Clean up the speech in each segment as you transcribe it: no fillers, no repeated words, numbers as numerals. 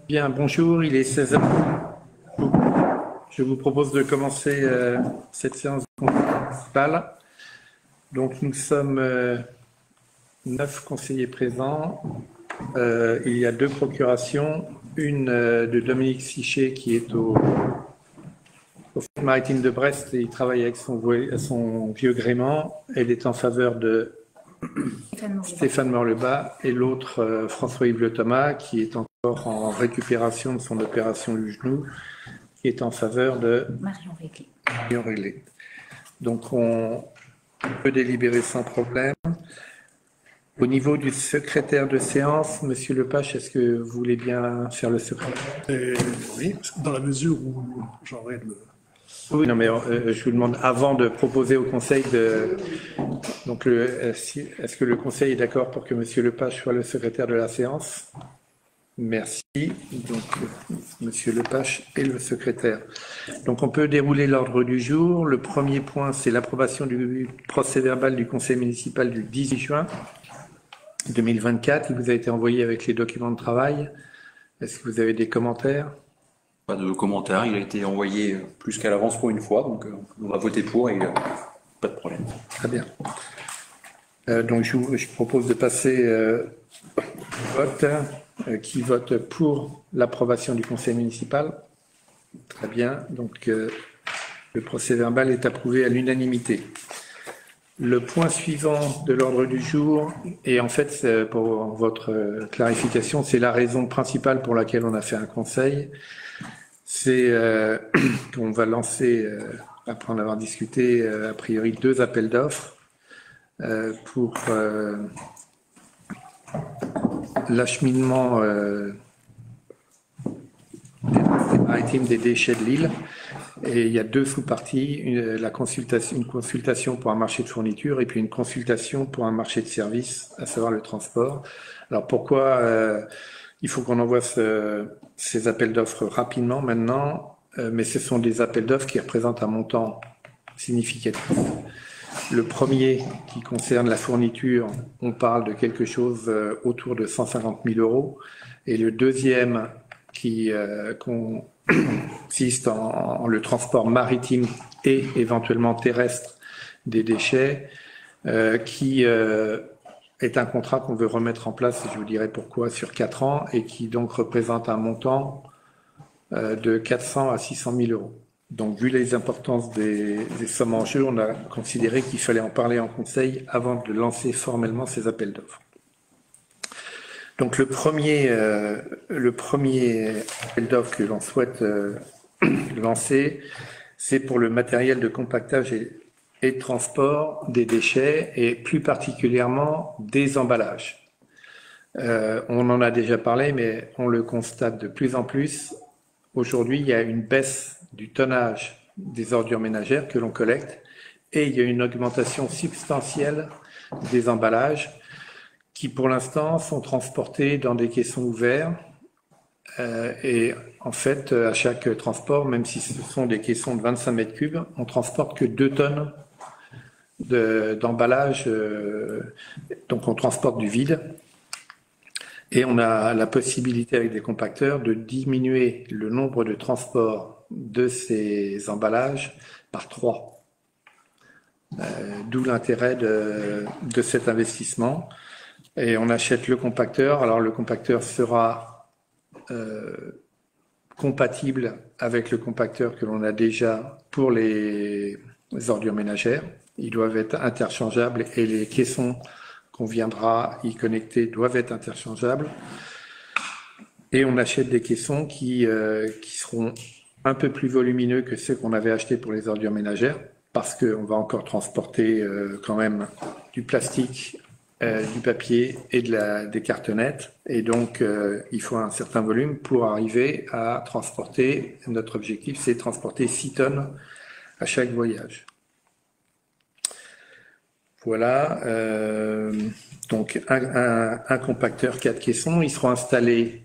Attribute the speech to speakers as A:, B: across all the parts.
A: Bien, bonjour, il est 16 heures. Je vous propose de commencer cette séance principale. Donc, nous sommes 9 conseillers présents. Il y a 2 procurations, une de Dominique Sichet qui est au Office maritime de Brest et il travaille avec son vieux gréement. Elle est en faveur de Stéphane Morlebas et l'autre François-Yves Le Thomas qui est encore en récupération de son opération du genou, qui est en faveur de Marion Réglé. Donc on peut délibérer sans problème. Au niveau du secrétaire de séance, Monsieur Lepage, est-ce que vous voulez bien faire le secrétaire?
B: Oui, dans la mesure où j'aurai le...
A: Oui, non, mais je vous demande, avant de proposer au Conseil de... Donc, est-ce que le Conseil est d'accord pour que Monsieur Lepage soit le secrétaire de la séance? Merci. Donc, Monsieur Lepage est le secrétaire. Donc, on peut dérouler l'ordre du jour. Le premier point, c'est l'approbation du procès-verbal du Conseil municipal du 18 juin 2024. Il vous a été envoyé avec les documents de travail. Est-ce que vous avez des commentaires?
C: Pas de commentaires, il a été envoyé plus qu'à l'avance pour une fois, donc on va voter pour et pas de problème.
A: Très bien. Donc je propose de passer au vote. Qui vote pour l'approbation du conseil municipal? Très bien. Donc le procès-verbal est approuvé à l'unanimité. Le point suivant de l'ordre du jour, et en fait, pour votre clarification, c'est la raison principale pour laquelle on a fait un conseil, c'est qu'on va lancer, après en avoir discuté, a priori 2 appels d'offres pour l'acheminement maritime des déchets de l'île. Et il y a 2 sous-parties, une consultation pour un marché de fourniture et puis une consultation pour un marché de services, à savoir le transport. Alors pourquoi il faut qu'on envoie ces appels d'offres rapidement maintenant, mais ce sont des appels d'offres qui représentent un montant significatif. Le premier qui concerne la fourniture, on parle de quelque chose autour de 150 000 €. Et le deuxième qui consiste en le transport maritime et éventuellement terrestre des déchets, qui est un contrat qu'on veut remettre en place, et je vous dirai pourquoi, sur 4 ans, et qui donc représente un montant de 400 à 600 000 €. Donc, vu les importances des sommes en jeu, on a considéré qu'il fallait en parler en conseil avant de lancer formellement ces appels d'offres. Donc, le premier appel d'offres que l'on souhaite lancer, c'est pour le matériel de compactage et de transport des déchets et plus particulièrement des emballages. On en a déjà parlé, mais on le constate de plus en plus. Aujourd'hui, il y a une baisse du tonnage des ordures ménagères que l'on collecte et il y a une augmentation substantielle des emballages qui, pour l'instant, sont transportés dans des caissons ouverts. Et en fait, à chaque transport, même si ce sont des caissons de 25 mètres cubes, on transporte que 2 tonnes d'emballage. Donc, on transporte du vide. Et on a la possibilité avec des compacteurs de diminuer le nombre de transports de ces emballages par 3. D'où l'intérêt de cet investissement. Et on achète le compacteur. Alors le compacteur sera compatible avec le compacteur que l'on a déjà pour les ordures ménagères. Ils doivent être interchangeables et les caissons qu'on viendra y connecter doivent être interchangeables. Et on achète des caissons qui seront un peu plus volumineux que ceux qu'on avait achetés pour les ordures ménagères, parce qu'on va encore transporter quand même du plastique, du papier et des cartonnettes. Et donc, il faut un certain volume pour arriver à transporter, notre objectif, c'est de transporter 6 tonnes à chaque voyage. Voilà, donc un compacteur 4 caissons, ils seront installés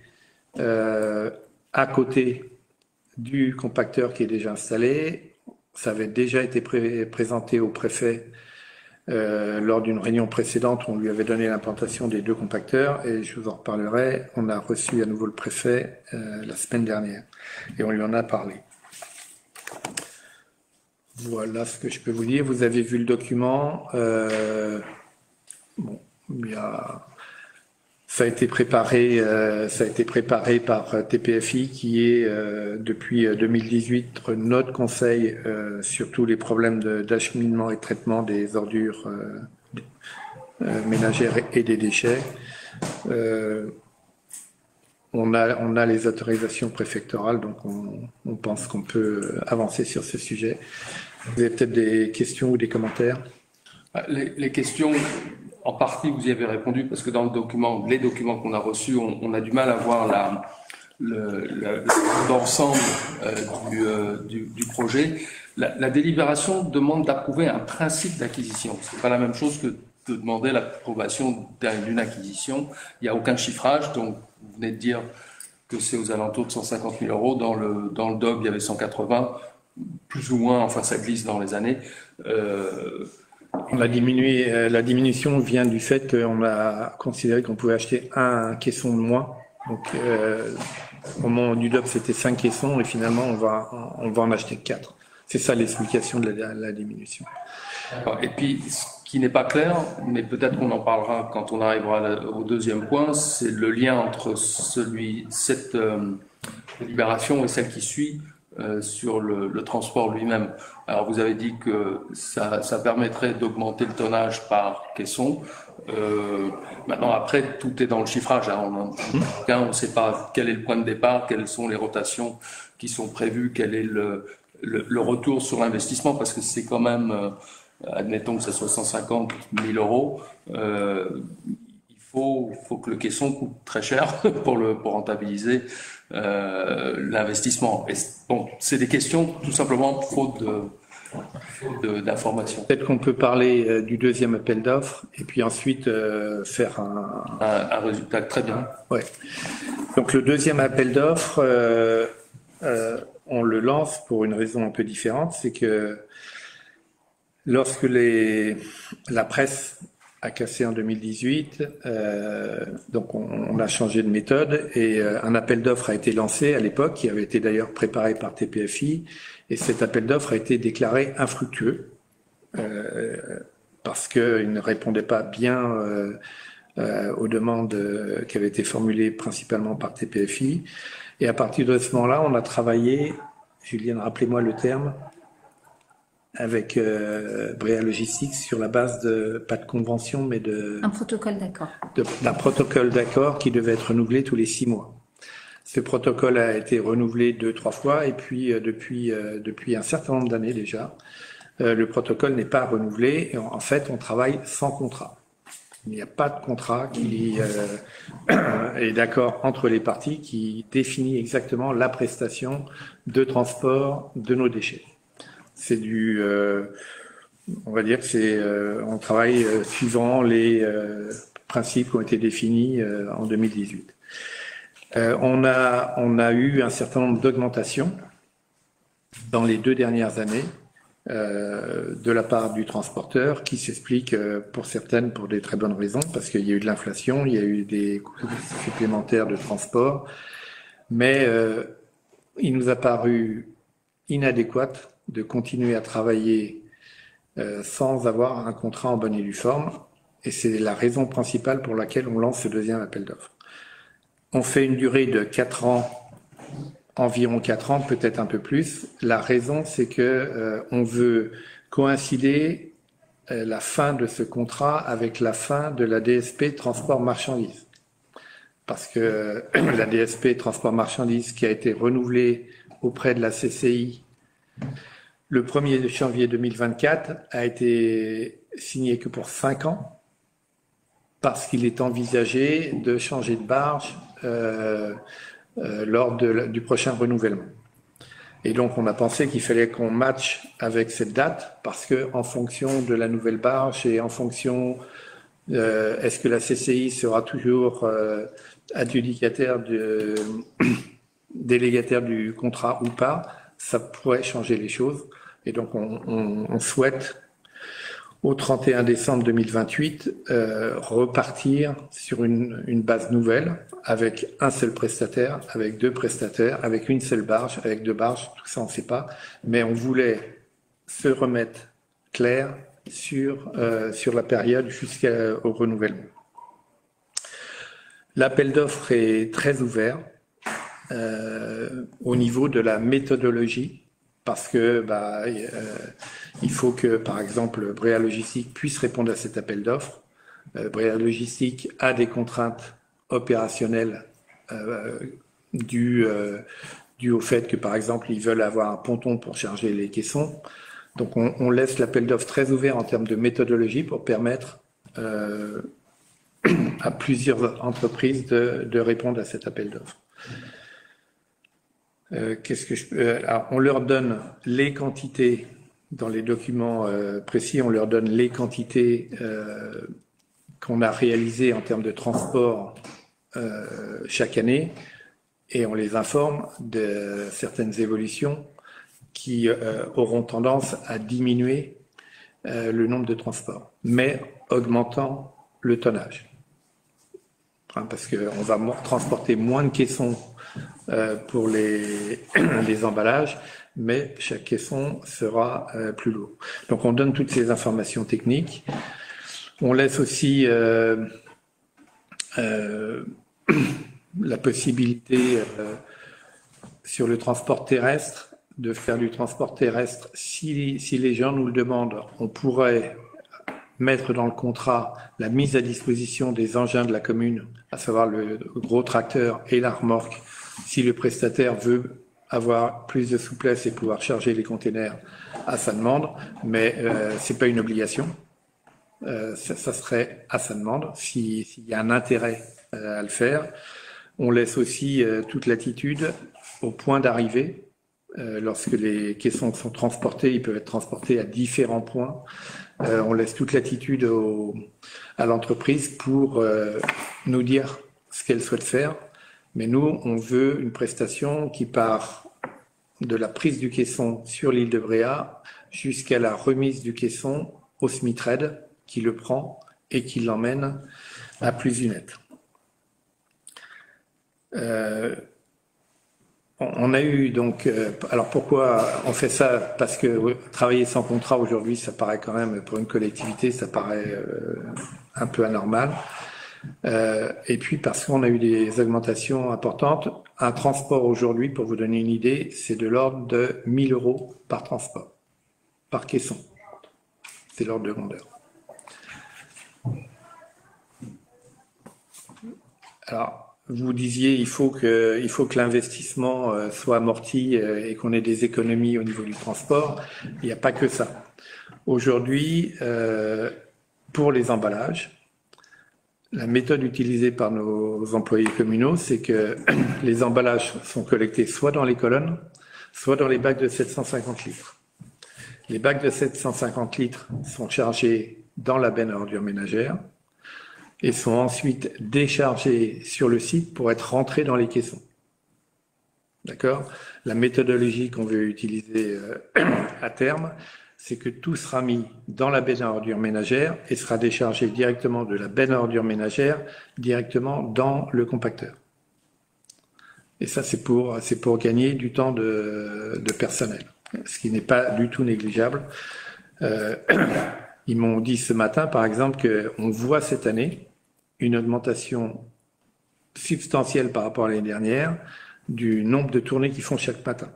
A: à côté du compacteur qui est déjà installé. Ça avait déjà été présenté au préfet Lors d'une réunion précédente, on lui avait donné l'implantation des 2 compacteurs et je vous en reparlerai. On a reçu à nouveau le préfet la semaine dernière et on lui en a parlé. Voilà ce que je peux vous dire. Vous avez vu le document. Bon, ça a été préparé par TPFI qui est depuis 2018 notre conseil sur tous les problèmes d'acheminement et de traitement des ordures ménagères et des déchets. On a les autorisations préfectorales, donc on pense qu'on peut avancer sur ce sujet. Vous avez peut-être des questions ou des commentaires?
D: Les questions, en partie, vous y avez répondu, parce que dans les documents qu'on a reçus, on a du mal à voir l'ensemble du projet. La délibération demande d'approuver un principe d'acquisition. C'est pas la même chose que de demander l'approbation d'une acquisition. Il n'y a aucun chiffrage, donc vous venez de dire que c'est aux alentours de 150 000 euros. Dans le DOB, il y avait 180, plus ou moins, enfin ça glisse dans les années.
A: On a diminué, la diminution vient du fait qu'on a considéré qu'on pouvait acheter un caisson de moins. Donc, au moment du DOP, c'était 5 caissons et finalement, on va en acheter 4. C'est ça l'explication de la diminution.
D: Et puis, ce qui n'est pas clair, mais peut-être qu'on en parlera quand on arrivera au deuxième point, c'est le lien entre cette libération et celle qui suit sur le transport lui-même. Alors vous avez dit que ça permettrait d'augmenter le tonnage par caisson. Maintenant après tout est dans le chiffrage. Hein. On ne sait pas quel est le point de départ, quelles sont les rotations qui sont prévues, quel est le retour sur l'investissement, parce que c'est quand même, admettons que ça soit 150 000 euros. Il faut que le caisson coûte très cher pour rentabiliser l'investissement. Et bon, c'est des questions tout simplement faute d'informations.
A: Peut-être qu'on peut parler du deuxième appel d'offres et puis ensuite faire
D: un résultat. Très bien.
A: Ouais. Donc le deuxième appel d'offres, on le lance pour une raison un peu différente, c'est que lorsque la presse a cassé en 2018, donc on a changé de méthode et un appel d'offres a été lancé à l'époque, qui avait été d'ailleurs préparé par TPFI, et cet appel d'offres a été déclaré infructueux parce qu'il ne répondait pas bien aux demandes qui avaient été formulées principalement par TPFI. Et à partir de ce moment-là, on a travaillé, Julienne, rappelez-moi le terme, avec Bréa Logistique sur la base de, pas de convention, mais
E: un protocole d'accord.
A: D'un protocole d'accord qui devait être renouvelé tous les 6 mois. Ce protocole a été renouvelé 2-3 fois et puis depuis un certain nombre d'années déjà, le protocole n'est pas renouvelé et en fait on travaille sans contrat. Il n'y a pas de contrat qui est d'accord entre les parties qui définit exactement la prestation de transport de nos déchets. C'est on va dire que c'est, on travaille suivant les principes qui ont été définis en 2018. On a eu un certain nombre d'augmentations dans les 2 dernières années de la part du transporteur qui s'explique pour certaines pour des très bonnes raisons, parce qu'il y a eu de l'inflation, il y a eu des coûts supplémentaires de transport, mais il nous a paru inadéquat de continuer à travailler sans avoir un contrat en bonne et due forme, et c'est la raison principale pour laquelle on lance ce deuxième appel d'offres. On fait une durée de 4 ans, environ 4 ans, peut-être un peu plus. La raison, c'est que on veut coïncider la fin de ce contrat avec la fin de la DSP transport marchandises. Parce que la DSP transport marchandises qui a été renouvelée auprès de la CCI le 1er janvier 2024 a été signée que pour 5 ans parce qu'il est envisagé de changer de barge lors du prochain renouvellement. Et donc on a pensé qu'il fallait qu'on matche avec cette date parce que en fonction de la nouvelle barge et en fonction est-ce que la CCI sera toujours adjudicataire délégataire du contrat ou pas, ça pourrait changer les choses. Et donc on souhaite au 31 décembre 2028, repartir sur une base nouvelle, avec un seul prestataire, avec 2 prestataires, avec une seule barge, avec 2 barges, tout ça on ne sait pas, mais on voulait se remettre clair sur la période jusqu'au renouvellement. L'appel d'offres est très ouvert au niveau de la méthodologie, parce que il faut que, par exemple, Bréa Logistique puisse répondre à cet appel d'offres. Bréa Logistique a des contraintes opérationnelles dues au fait que, par exemple, ils veulent avoir un ponton pour charger les caissons. Donc, on laisse l'appel d'offres très ouvert en termes de méthodologie pour permettre à plusieurs entreprises de répondre à cet appel d'offres. Alors, on leur donne les quantités dans les documents précis, on leur donne les quantités qu'on a réalisées en termes de transport chaque année, et on les informe de certaines évolutions qui auront tendance à diminuer le nombre de transports, mais augmentant le tonnage. Parce qu'on va transporter moins de caissons pour les emballages, mais chaque caisson sera plus lourd. Donc on donne toutes ces informations techniques. On laisse aussi la possibilité sur le transport terrestre de faire du transport terrestre. Si les gens nous le demandent, on pourrait mettre dans le contrat la mise à disposition des engins de la commune, à savoir le gros tracteur et la remorque, si le prestataire veut avoir plus de souplesse et pouvoir charger les containers à sa demande, mais c'est pas une obligation. Ça serait à sa demande s'il y a un intérêt à le faire. On laisse aussi toute latitude au point d'arrivée. Lorsque les caissons sont transportés, ils peuvent être transportés à différents points. On laisse toute latitude à l'entreprise pour nous dire ce qu'elle souhaite faire. Mais nous, on veut une prestation qui part de la prise du caisson sur l'île de Bréa jusqu'à la remise du caisson au SMITRED qui le prend et qui l'emmène à Plus-Unette. On a eu donc, alors pourquoi on fait ça? Parce que travailler sans contrat aujourd'hui, ça paraît quand même, pour une collectivité, ça paraît un peu anormal. Et puis parce qu'on a eu des augmentations importantes. Un transport aujourd'hui, pour vous donner une idée, c'est de l'ordre de 1 000 € par transport, par caisson. C'est l'ordre de grandeur. Alors, vous disiez, il faut que l'investissement soit amorti et qu'on ait des économies au niveau du transport. Il n'y a pas que ça. Aujourd'hui, pour les emballages, la méthode utilisée par nos employés communaux, c'est que les emballages sont collectés soit dans les colonnes, soit dans les bacs de 750 litres. Les bacs de 750 litres sont chargés dans la benne à ordures ménagères et sont ensuite déchargés sur le site pour être rentrés dans les caissons. D'accord? La méthodologie qu'on veut utiliser à terme, c'est que tout sera mis dans la benne à ordures ménagères et sera déchargé directement de la benne à ordures ménagères directement dans le compacteur. Et ça, c'est pour gagner du temps de personnel, ce qui n'est pas du tout négligeable. Ils m'ont dit ce matin, par exemple, qu'on voit cette année une augmentation substantielle par rapport à l'année dernière du nombre de tournées qu'ils font chaque matin.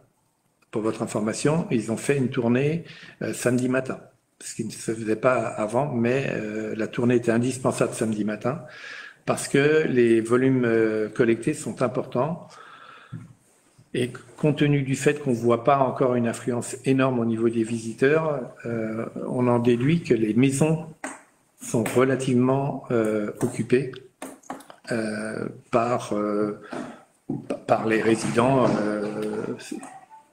A: Pour votre information, ils ont fait une tournée samedi matin, ce qui ne se faisait pas avant, mais la tournée était indispensable samedi matin parce que les volumes collectés sont importants et compte tenu du fait qu'on ne voit pas encore une influence énorme au niveau des visiteurs, on en déduit que les maisons sont relativement occupées par les résidents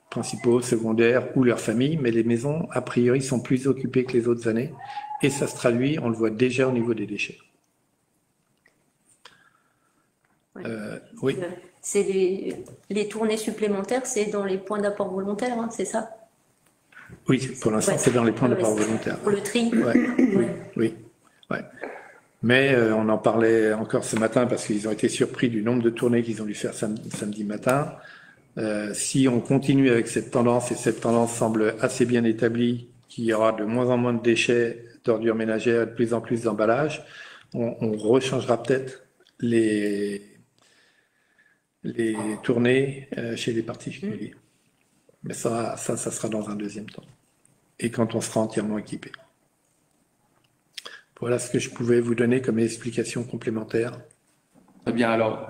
A: principaux, secondaires ou leurs familles, mais les maisons, a priori, sont plus occupées que les autres années. Et ça se traduit, on le voit déjà au niveau des déchets.
E: Ouais.
A: Oui.
E: C'est les tournées supplémentaires, c'est dans les points d'apport volontaire, hein, c'est ça?
A: Oui, pour l'instant,
E: Ouais.
A: c'est dans les plans de
E: Ouais,
A: départ
E: c'est
A: volontaire.
E: Pour le tri.
A: Ouais, oui, oui, ouais. Mais on en parlait encore ce matin parce qu'ils ont été surpris du nombre de tournées qu'ils ont dû faire samedi matin. Si on continue avec cette tendance, et cette tendance semble assez bien établie, qu'il y aura de moins en moins de déchets, d'ordures ménagères, de plus en plus d'emballages, on rechangera peut-être les tournées chez les particuliers. Mais ça sera dans un deuxième temps. Et quand on sera entièrement équipé. Voilà ce que je pouvais vous donner comme explication complémentaire.
D: Très bien. Alors,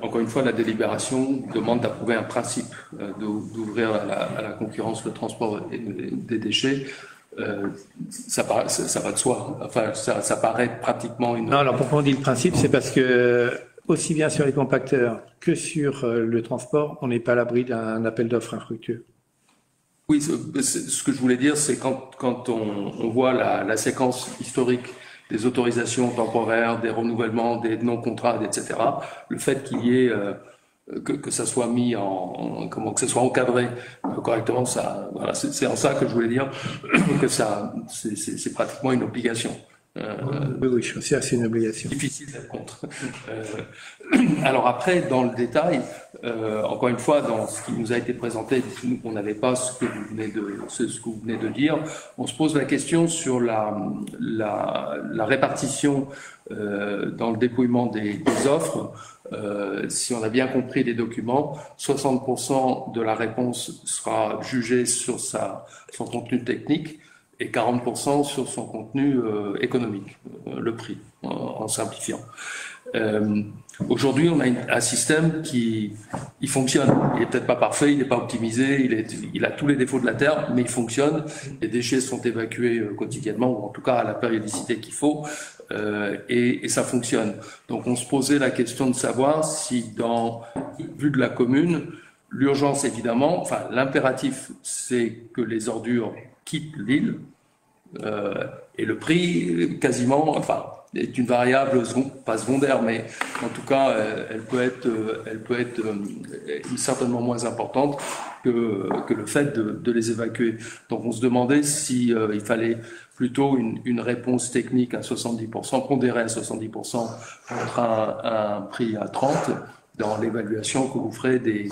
D: encore une fois, la délibération demande d'approuver un principe d'ouvrir à la concurrence le transport des déchets. Ça va de soi. Enfin, ça paraît pratiquement une...
A: Non, alors pourquoi on dit le principe, c'est parce que aussi bien sur les compacteurs que sur le transport, on n'est pas à l'abri d'un appel d'offres infructueux.
D: Oui, ce que je voulais dire, c'est quand on voit la séquence historique des autorisations temporaires, des renouvellements, des non-contrats, etc., le fait qu'il y ait que ça soit mis que ça soit encadré correctement, ça, voilà, c'est en ça que je voulais dire que ça, c'est pratiquement une obligation.
A: Oui, je suis assez une obligation.
D: Difficile d'être contre. Alors après, dans le détail, encore une fois, dans ce qui nous a été présenté, on n'avait pas ce que vous venez de dire. On se pose la question sur la répartition dans le dépouillement des offres. Si on a bien compris les documents, 60% de la réponse sera jugée sur son contenu technique et 40% sur son contenu économique, le prix, en simplifiant. Aujourd'hui, on a un système qui fonctionne. Il n'est peut-être pas parfait, il n'est pas optimisé, il a tous les défauts de la Terre, mais il fonctionne. Les déchets sont évacués quotidiennement, ou en tout cas à la périodicité qu'il faut, et ça fonctionne. Donc on se posait la question de savoir si, vu de la commune, l'urgence évidemment, enfin l'impératif, c'est que les ordures quittent l'île, et le prix quasiment, enfin, est une variable pas secondaire, mais en tout cas, elle peut être certainement moins importante que le fait de les évacuer. Donc, on se demandait si il fallait plutôt une réponse technique à 70%, pondérée à 70% contre un prix à 30%. Dans l'évaluation que vous ferez des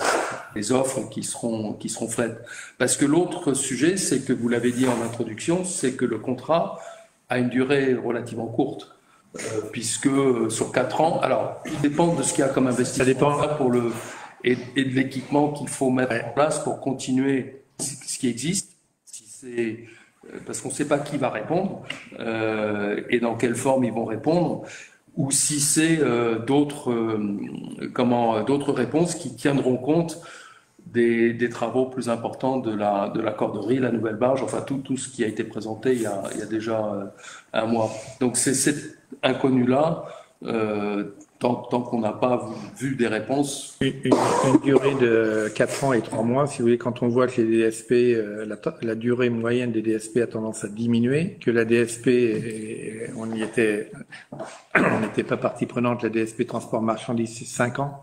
D: offres qui seront faites. Parce que l'autre sujet, c'est que vous l'avez dit en introduction, c'est que le contrat a une durée relativement courte, puisque sur 4 ans, alors il dépend de ce qu'il y a comme investissement à faire et de l'équipement qu'il faut mettre en place pour continuer ce qui existe. Parce qu'on ne sait pas qui va répondre et dans quelle forme ils vont répondre. Ou si c'est d'autres réponses qui tiendront compte des travaux plus importants de la corderie, la nouvelle barge, enfin tout ce qui a été présenté il y a déjà un mois. Donc c'est cet inconnu-là, tant qu'on n'a pas vu des réponses.
A: Une durée de 4 ans et 3 mois, si vous voulez, quand on voit que les DSP, la durée moyenne des DSP a tendance à diminuer, que la DSP, on n'était pas partie prenante, la DSP transport marchandises, c'est 5 ans.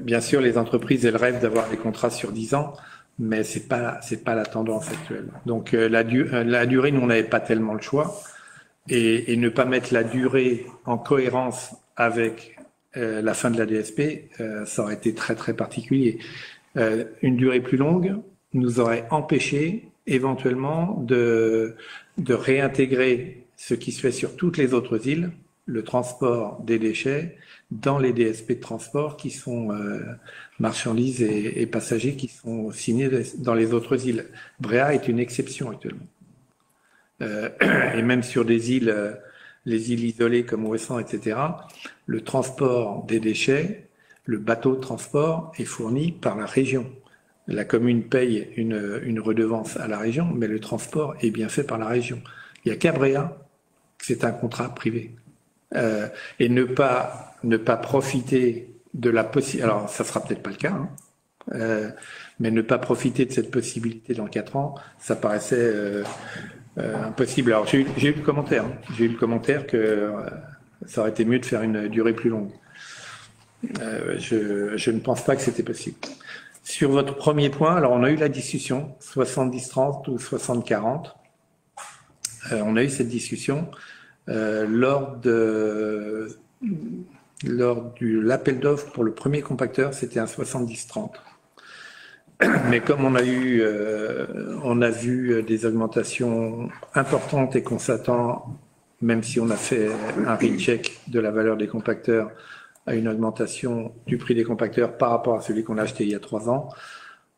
A: Bien sûr, les entreprises, elles rêvent d'avoir des contrats sur 10 ans, mais c'est pas la tendance actuelle. Donc la durée, nous, on n'avait pas tellement le choix. Et ne pas mettre la durée en cohérence avec la fin de la DSP, ça aurait été très très particulier. Une durée plus longue nous aurait empêché éventuellement de réintégrer ce qui se fait sur toutes les autres îles, le transport des déchets, dans les DSP de transport qui sont marchandises et passagers qui sont signés dans les autres îles. Bréa est une exception actuellement. Et même sur des îles, les îles isolées comme Ouessant, etc., le transport des déchets, le bateau de transport est fourni par la région. La commune paye une redevance à la région, mais le transport est bien fait par la région. Il n'y a qu'à Bréa, c'est un contrat privé. Et ne pas profiter de la possibilité, alors ça sera peut-être pas le cas, mais ne pas profiter de cette possibilité dans 4 ans, ça paraissait impossible. Alors j'ai eu le commentaire. J'ai eu le commentaire que ça aurait été mieux de faire une durée plus longue. Je ne pense pas que c'était possible. Sur votre premier point, alors on a eu la discussion, 70-30 ou 60-40. On a eu cette discussion lors de l'appel d'offres pour le premier compacteur, c'était un 70-30. Mais comme on a vu des augmentations importantes et qu'on s'attend, même si on a fait un recheck de la valeur des compacteurs, à une augmentation du prix des compacteurs par rapport à celui qu'on a acheté il y a 3 ans,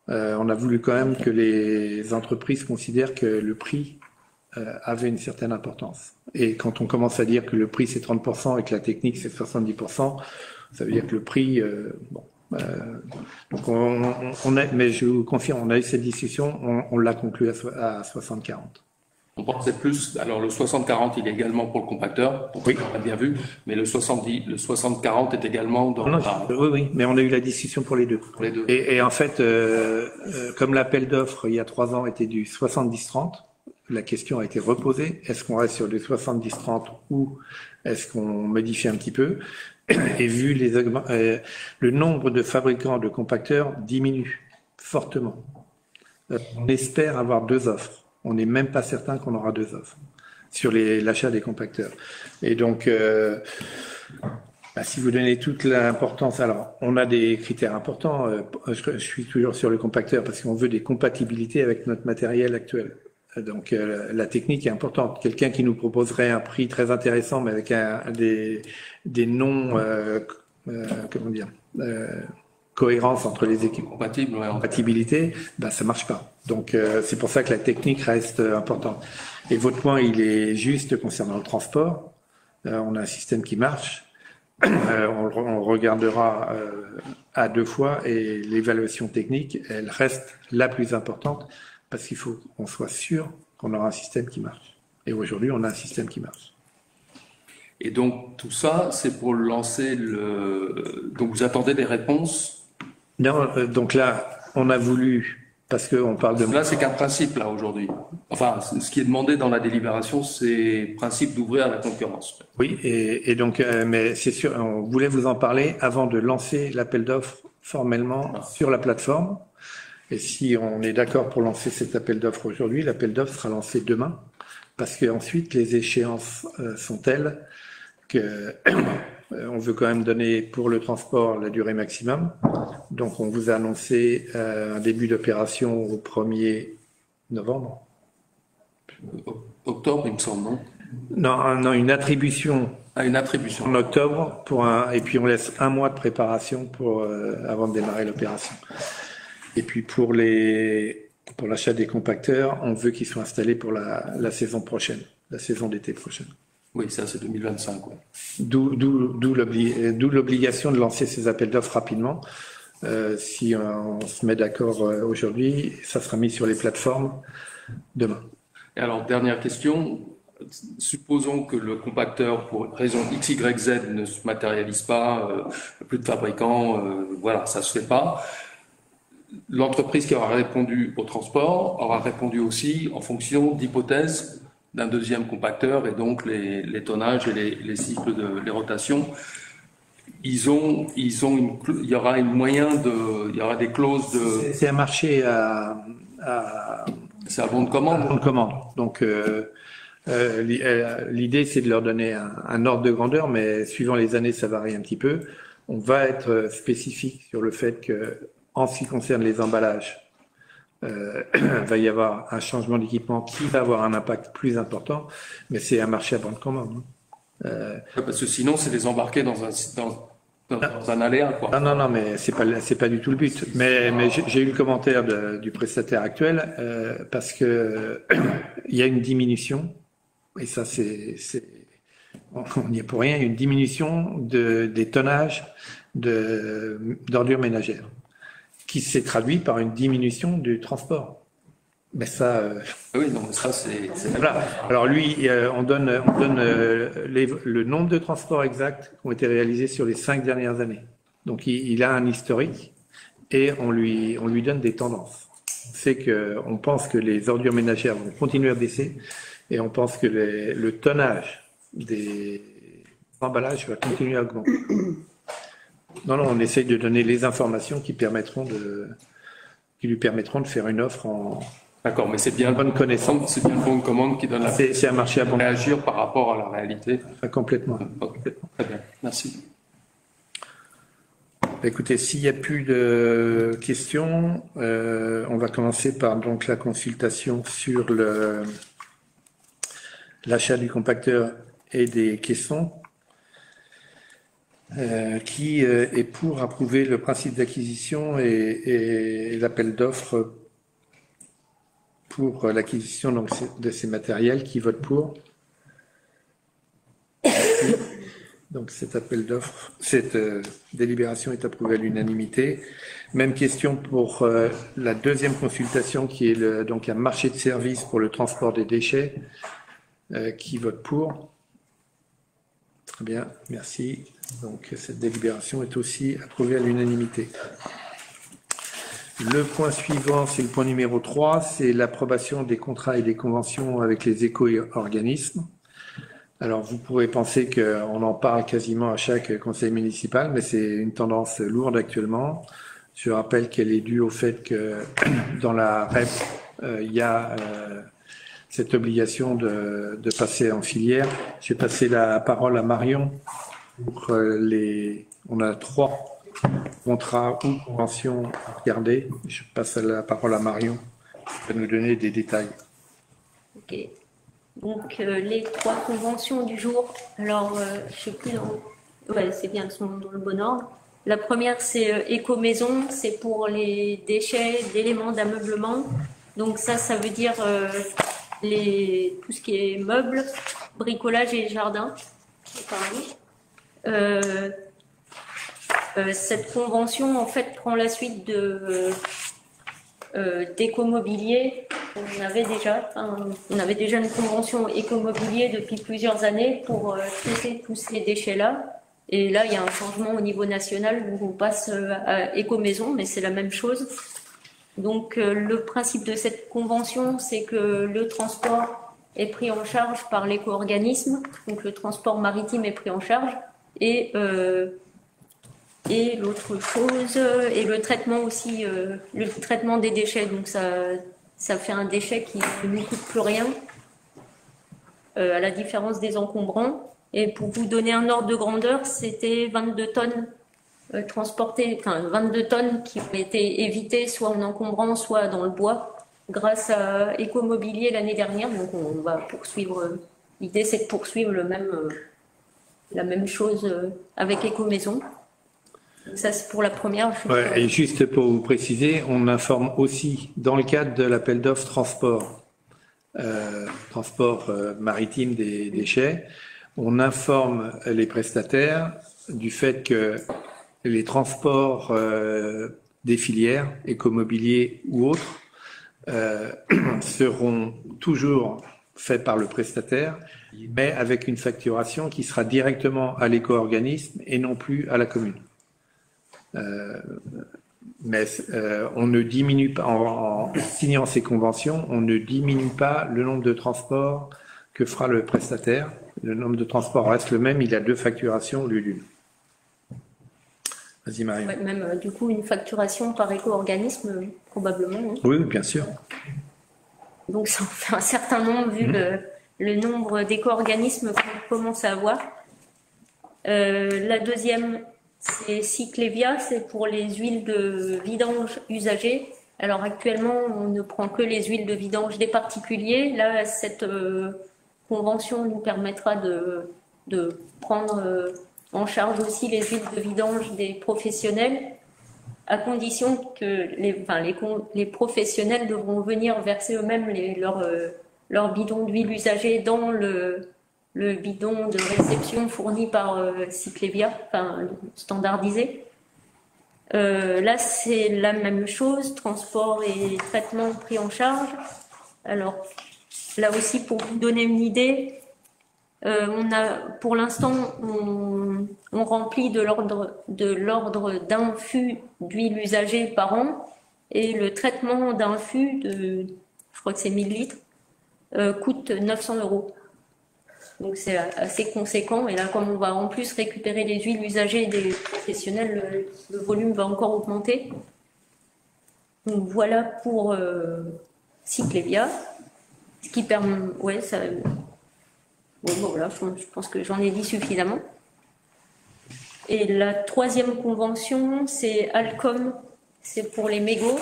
A: on a voulu quand même que les entreprises considèrent que le prix avait une certaine importance. Et quand on commence à dire que le prix c'est 30% et que la technique c'est 70%, ça veut dire que le prix, donc mais je vous confirme, on a eu cette discussion, on l'a conclu à 60-40.
D: On pensait plus, alors le 60-40 il est également pour le compacteur,
A: Oui.
D: On a bien vu, mais le 60-40 est également dans
A: oui, mais on a eu la discussion pour les deux.
D: pour les deux.
A: Et en fait, comme l'appel d'offres il y a 3 ans était du 70-30, la question a été reposée, est-ce qu'on reste sur du 70-30 ou est-ce qu'on modifie un petit peu? Et vu le nombre de fabricants de compacteurs diminue fortement. On espère avoir 2 offres. On n'est même pas certain qu'on aura 2 offres sur l'achat des compacteurs. Et donc, si vous donnez toute l'importance, alors on a des critères importants. Je suis toujours sur le compacteur parce qu'on veut des compatibilités avec notre matériel actuel. Donc la technique est importante. Quelqu'un qui nous proposerait un prix très intéressant, mais avec des noms, comment dire, cohérence entre les équipes, compatibilité, ça marche pas. Donc c'est pour ça que la technique reste importante. Et votre point, il est juste concernant le transport. On a un système qui marche. On regardera à 2 fois et l'évaluation technique, elle reste la plus importante parce qu'il faut qu'on soit sûr qu'on aura un système qui marche. Et aujourd'hui, on a un système qui marche.
D: Et donc tout ça, c'est pour lancer Donc vous attendez des réponses?
A: Non, donc là, on a voulu, parce qu'on parle de...
D: Là, c'est qu'un principe, là, aujourd'hui. Enfin, ce qui est demandé dans la délibération, c'est principe d'ouvrir la concurrence.
A: Oui, et donc, mais c'est sûr, on voulait vous en parler avant de lancer l'appel d'offres formellement sur la plateforme. Et si on est d'accord pour lancer cet appel d'offres aujourd'hui, l'appel d'offres sera lancé demain, parce qu'ensuite, les échéances sont telles que on veut quand même donner pour le transport la durée maximum. Donc, on vous a annoncé un début d'opération au 1er novembre.
D: Octobre, il me semble,
A: non? Non, une attribution.
D: Une attribution.
A: En octobre, et puis on laisse 1 mois de préparation avant de démarrer l'opération. Et puis pour l'achat des compacteurs, on veut qu'ils soient installés pour la saison prochaine, la saison d'été prochaine.
D: Oui, ça c'est 2025. Ouais.
A: D'où l'obligation de lancer ces appels d'offres rapidement. Si on se met d'accord aujourd'hui, ça sera mis sur les plateformes demain.
D: Et alors, dernière question. Supposons que le compacteur, pour raison X, Y, Z, ne se matérialise pas, plus de fabricants, voilà, ça se fait pas. L'entreprise qui aura répondu au transport aura répondu aussi en fonction d'hypothèses d'un deuxième compacteur et donc les tonnages et les cycles les rotations. Il y aura il y aura des clauses de.
A: C'est un marché
D: C'est un bon de commande.
A: Un bon de commande. Donc l'idée c'est de leur donner un ordre de grandeur, mais suivant les années ça varie un petit peu. On va être spécifique sur le fait que en ce qui concerne les emballages, va y avoir un changement d'équipement qui va avoir un impact plus important, mais c'est un marché à bonne commande.
D: Parce que sinon, c'est les embarquer dans un aléa, quoi.
A: Non, mais c'est pas du tout le but. Mais j'ai eu le commentaire du prestataire actuel parce que il y a une diminution, et ça on n'y est pour rien, il y a une diminution des tonnages d'ordures ménagères, qui s'est traduit par une diminution du transport. Mais ça...
D: Oui, donc ça c'est...
A: Voilà. Alors lui, on donne le nombre de transports exacts qui ont été réalisés sur les 5 dernières années. Donc il a un historique et on lui donne des tendances. C'est qu'on pense que les ordures ménagères vont continuer à baisser et on pense que le tonnage des emballages va continuer à augmenter. Non, on essaye de donner les informations qui permettront qui lui permettront de faire une offre en
D: D'accord, mais c'est bien
A: bonne connaissance.
D: C'est bien le bon de commande qui donne la
A: C'est un marché abondant.
D: réagir par rapport à la réalité.
A: Complètement.
D: Ok, très bien, merci.
A: Écoutez, s'il n'y a plus de questions, on va commencer par donc la consultation sur l'achat du compacteur et des caissons. Qui est pour approuver le principe d'acquisition et l'appel d'offres pour l'acquisition donc de ces matériels, qui vote pour? Donc cet appel d'offres, cette délibération est approuvée à l'unanimité. Même question pour la deuxième consultation, qui est donc un marché de services pour le transport des déchets, qui vote pour? Très bien, merci. Donc cette délibération est aussi approuvée à l'unanimité. Le point suivant, c'est le point numéro 3, c'est l'approbation des contrats et des conventions avec les éco-organismes. Alors vous pourrez penser qu'on en parle quasiment à chaque conseil municipal, mais c'est une tendance lourde actuellement. Je rappelle qu'elle est due au fait que dans la REP, il y a cette obligation de passer en filière. Je vais passer la parole à Marion. On a 3 contrats ou conventions à regarder. Je passe la parole à Marion qui va nous donner des détails.
E: Ok. Donc les 3 conventions du jour. Alors je sais plus ouais, c'est bien, elles sont dans le bon ordre. La première, c'est Éco-Maison, c'est pour les déchets d'éléments d'ameublement. Donc ça veut dire tout ce qui est meubles, bricolage et jardin. Cette convention en fait prend la suite d'écomobilier. On avait déjà une convention écomobilier depuis plusieurs années pour traiter tous ces déchets-là. Et là, il y a un changement au niveau national où on passe à éco-maison, mais c'est la même chose. Donc le principe de cette convention, c'est que le transport est pris en charge par l'éco-organisme, donc le transport maritime est pris en charge, et l'autre chose, et le traitement aussi, le traitement des déchets, donc ça fait un déchet qui ne nous coûte plus rien, à la différence des encombrants. Et pour vous donner un ordre de grandeur, c'était 22 tonnes transportées, enfin 22 tonnes qui ont été évitées soit en encombrant, soit dans le bois, grâce à Écomobilier l'année dernière. Donc on va poursuivre, l'idée c'est de poursuivre la même chose avec Éco-Maison. Ça c'est pour la première.
A: Ouais, et juste pour vous préciser, on informe aussi dans le cadre de l'appel d'offres transport maritime des déchets, on informe les prestataires du fait que les transports des filières, écomobilier ou autres, seront toujours faits par le prestataire, mais avec une facturation qui sera directement à l'éco-organisme et non plus à la commune. Mais on ne diminue pas, en signant ces conventions, on ne diminue pas le nombre de transports que fera le prestataire. Le nombre de transports reste le même, il a 2 facturations au lieu d'une. Vas-y Marie.
E: Ouais, même du coup une facturation par éco-organisme, probablement. Hein.
A: Oui, bien sûr.
E: Donc ça en fait un certain nombre vu le nombre d'éco-organismes qu'on commence à avoir. La deuxième, c'est Cyclevia, c'est pour les huiles de vidange usagées. Alors actuellement, on ne prend que les huiles de vidange des particuliers. Là, cette convention nous permettra de prendre en charge aussi les huiles de vidange des professionnels, à condition que les professionnels devront venir verser eux-mêmes leurs bidons d'huile usagée dans le bidon de réception fourni par Cyclevia, enfin standardisé. Là, c'est la même chose, transport et traitement pris en charge. Alors, là aussi, pour vous donner une idée, pour l'instant, on remplit de l'ordre d'un fût d'huile usagée par an, et le traitement d'un fût je crois que c'est 1000 litres, coûte 900 €. Donc c'est assez conséquent, et là, comme on va en plus récupérer les huiles usagées des professionnels, le volume va encore augmenter. Donc voilà pour Cyclévia. Ce qui permet, ouais, ça. Bon, voilà, je pense que j'en ai dit suffisamment. Et la troisième convention, c'est Alcom, c'est pour les mégots.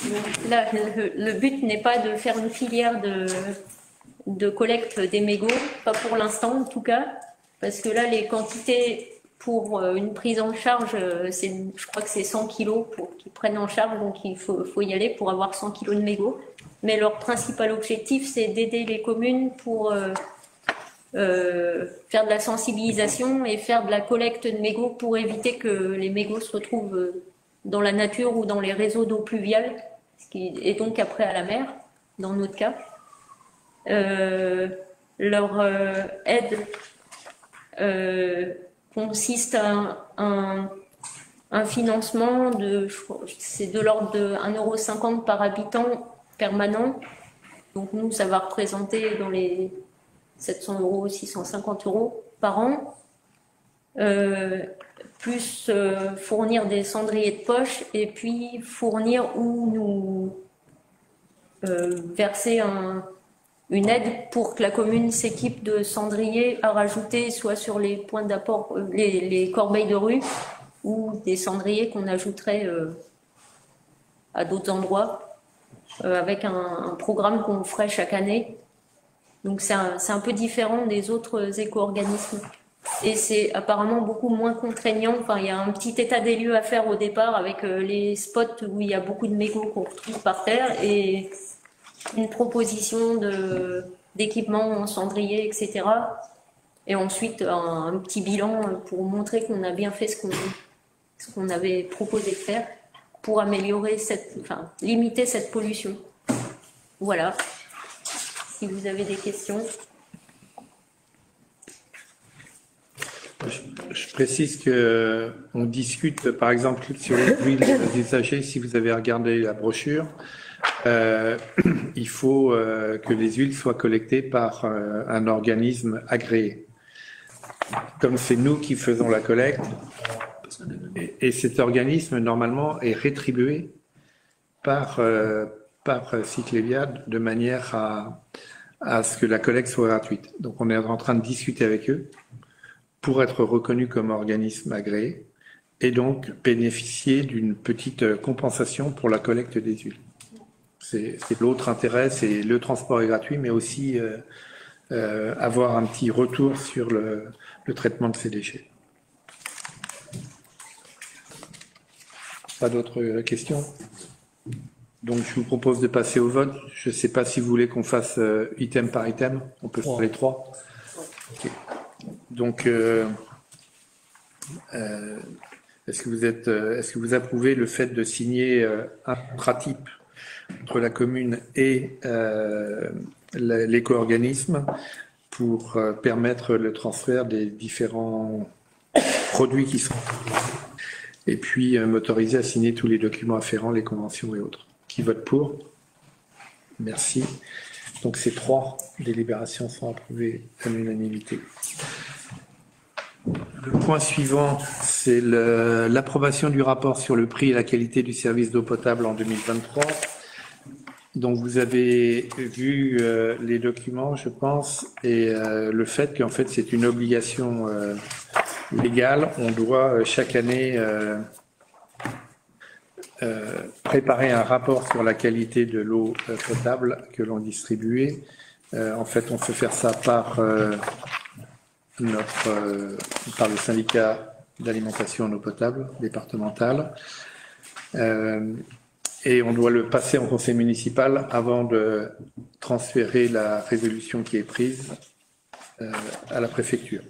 E: Donc là, le but n'est pas de faire une filière de collecte des mégots, pas pour l'instant en tout cas, parce que là, les quantités pour une prise en charge, je crois que c'est 100 kilos pour qu'ils prennent en charge, donc il faut y aller pour avoir 100 kilos de mégots. Mais leur principal objectif, c'est d'aider les communes pour faire de la sensibilisation et faire de la collecte de mégots pour éviter que les mégots se retrouvent dans la nature ou dans les réseaux d'eau pluviale, et donc après à la mer, dans notre cas. Leur aide consiste à un financement c'est de l'ordre de 1,50 € par habitant permanent. Donc nous, ça va représenter dans les 700 €, 650 € par an. Plus fournir des cendriers de poche et puis fournir ou nous verser une aide pour que la commune s'équipe de cendriers à rajouter soit sur les points d'apport, les corbeilles de rue, ou des cendriers qu'on ajouterait à d'autres endroits avec un programme qu'on ferait chaque année. Donc c'est un peu différent des autres éco-organismes. Et c'est apparemment beaucoup moins contraignant. Enfin, il y a un petit état des lieux à faire au départ avec les spots où il y a beaucoup de mégots qu'on retrouve par terre et une proposition d'équipement en cendrier, etc. Et ensuite un petit bilan pour montrer qu'on a bien fait ce qu'on avait proposé de faire pour améliorer limiter cette pollution. Voilà. Si vous avez des questions.
A: Je précise qu'on discute, par exemple, sur les huiles usagées, si vous avez regardé la brochure, il faut que les huiles soient collectées par un organisme agréé. Comme c'est nous qui faisons la collecte, et cet organisme, normalement, est rétribué par Cyclévia de manière à ce que la collecte soit gratuite. Donc on est en train de discuter avec eux pour être reconnu comme organisme agréé et donc bénéficier d'une petite compensation pour la collecte des huiles. C'est l'autre intérêt, c'est le transport est gratuit, mais aussi avoir un petit retour sur le traitement de ces déchets. Pas d'autres questions? Donc je vous propose de passer au vote. Je ne sais pas si vous voulez qu'on fasse item par item. On peut faire les trois. Okay. Donc, est-ce que vous approuvez le fait de signer un contrat type entre la commune et l'éco-organisme pour permettre le transfert des différents produits qui sont et puis m'autoriser à signer tous les documents afférents, les conventions et autres. Qui vote pour? Merci. Donc ces trois délibérations sont approuvées à l'unanimité. Le point suivant, c'est l'approbation du rapport sur le prix et la qualité du service d'eau potable en 2023. Donc vous avez vu les documents, je pense, et le fait qu'en fait c'est une obligation légale. On doit chaque année préparer un rapport sur la qualité de l'eau potable que l'on distribue. En fait, on fait faire ça par le syndicat d'alimentation en eau potable départemental. Et on doit le passer en conseil municipal avant de transférer la résolution qui est prise à la préfecture.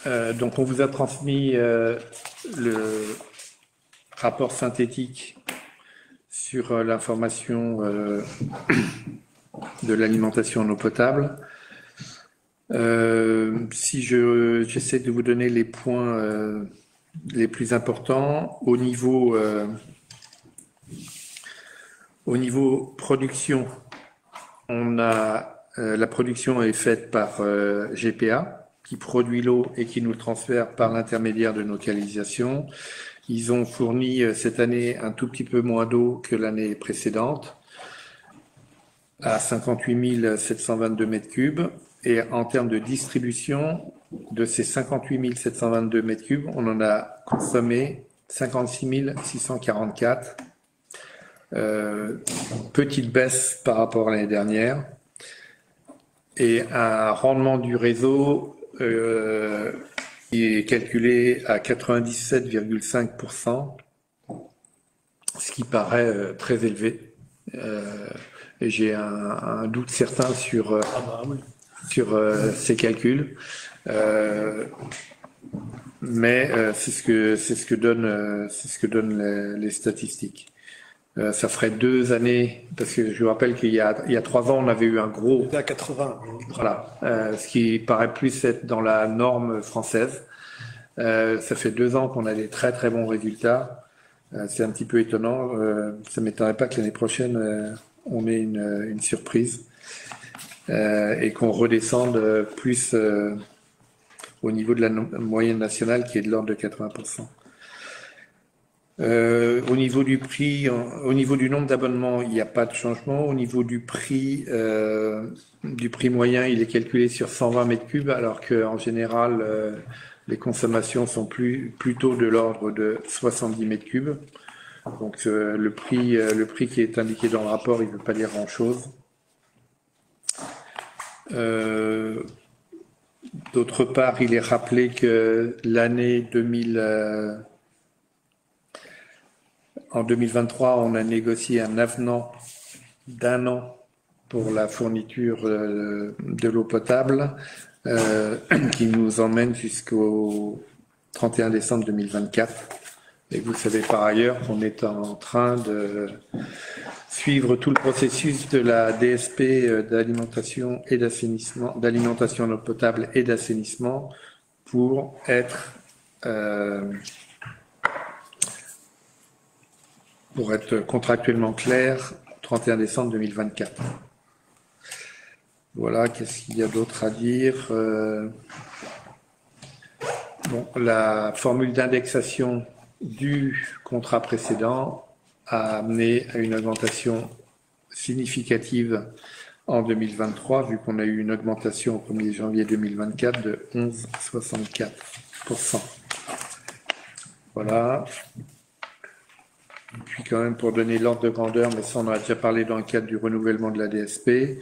A: Donc on vous a transmis le rapport synthétique sur l'information de l'alimentation en eau potable. Si j'essaie de vous donner les points les plus importants, au niveau production, on a la production est faite par GPA qui produit l'eau et qui nous le transfère par l'intermédiaire de nos canalisations. Ils ont fourni cette année un tout petit peu moins d'eau que l'année précédente, à 58 722 mètres cubes. Et en termes de distribution, de ces 58 722 mètres cubes, on en a consommé 56 644. Petite baisse par rapport à l'année dernière. Et un rendement du réseau qui est calculé à 97,5%, ce qui paraît très élevé. Et j'ai un doute certain sur ces calculs. Mais c'est ce que donnent les statistiques. Ça ferait 2 années, parce que je vous rappelle qu'il y a 3 ans, on avait eu un gros...
B: C'était à 80.
A: Voilà, ce qui paraît plus être dans la norme française. Ça fait 2 ans qu'on a des très très bons résultats. C'est un petit peu étonnant. Ça ne m'étonnerait pas que l'année prochaine, on ait une surprise et qu'on redescende plus au niveau de la moyenne nationale qui est de l'ordre de 80%. Au niveau du prix, au niveau du nombre d'abonnements, il n'y a pas de changement. Au niveau du prix moyen, il est calculé sur 120 mètres cubes, alors qu'en général, les consommations sont plutôt de l'ordre de 70 mètres cubes. Donc le prix qui est indiqué dans le rapport, il ne veut pas dire grand-chose. D'autre part, il est rappelé que l'année 2000... En 2023, on a négocié un avenant d'1 an pour la fourniture de l'eau potable qui nous emmène jusqu'au 31 décembre 2024. Et vous savez par ailleurs qu'on est en train de suivre tout le processus de la DSP d'alimentation et d'assainissement, d'alimentation en eau potable et d'assainissement pour être contractuellement clair, 31 décembre 2024. Voilà, qu'est-ce qu'il y a d'autre à dire? La formule d'indexation du contrat précédent a amené à une augmentation significative en 2023, vu qu'on a eu une augmentation au 1er janvier 2024 de 11,64%. Voilà. Et puis quand même pour donner l'ordre de grandeur, mais ça on en a déjà parlé dans le cadre du renouvellement de la DSP,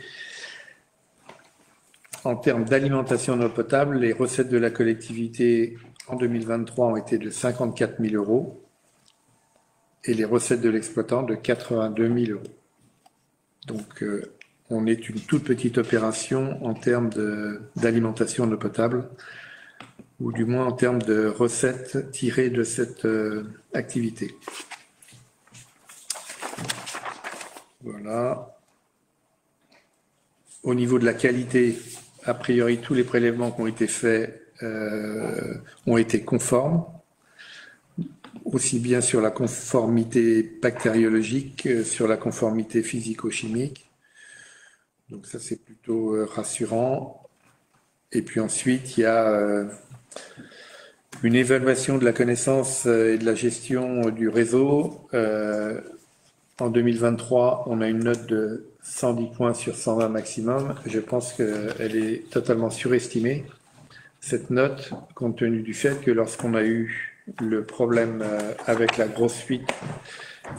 A: en termes d'alimentation en eau potable, les recettes de la collectivité en 2023 ont été de 54 000 euros et les recettes de l'exploitant de 82 000 euros. Donc on est une toute petite opération en termes d'alimentation en eau potable, ou du moins en termes de recettes tirées de cette activité. Voilà. Au niveau de la qualité, a priori, tous les prélèvements qui ont été faits ont été conformes, aussi bien sur la conformité bactériologique que sur la conformité physico-chimique. Donc ça, c'est plutôt rassurant. Et puis ensuite, il y a une évaluation de la connaissance et de la gestion du réseau. En 2023, on a une note de 110 points sur 120 maximum. Je pense qu'elle est totalement surestimée, cette note, compte tenu du fait que lorsqu'on a eu le problème avec la grosse fuite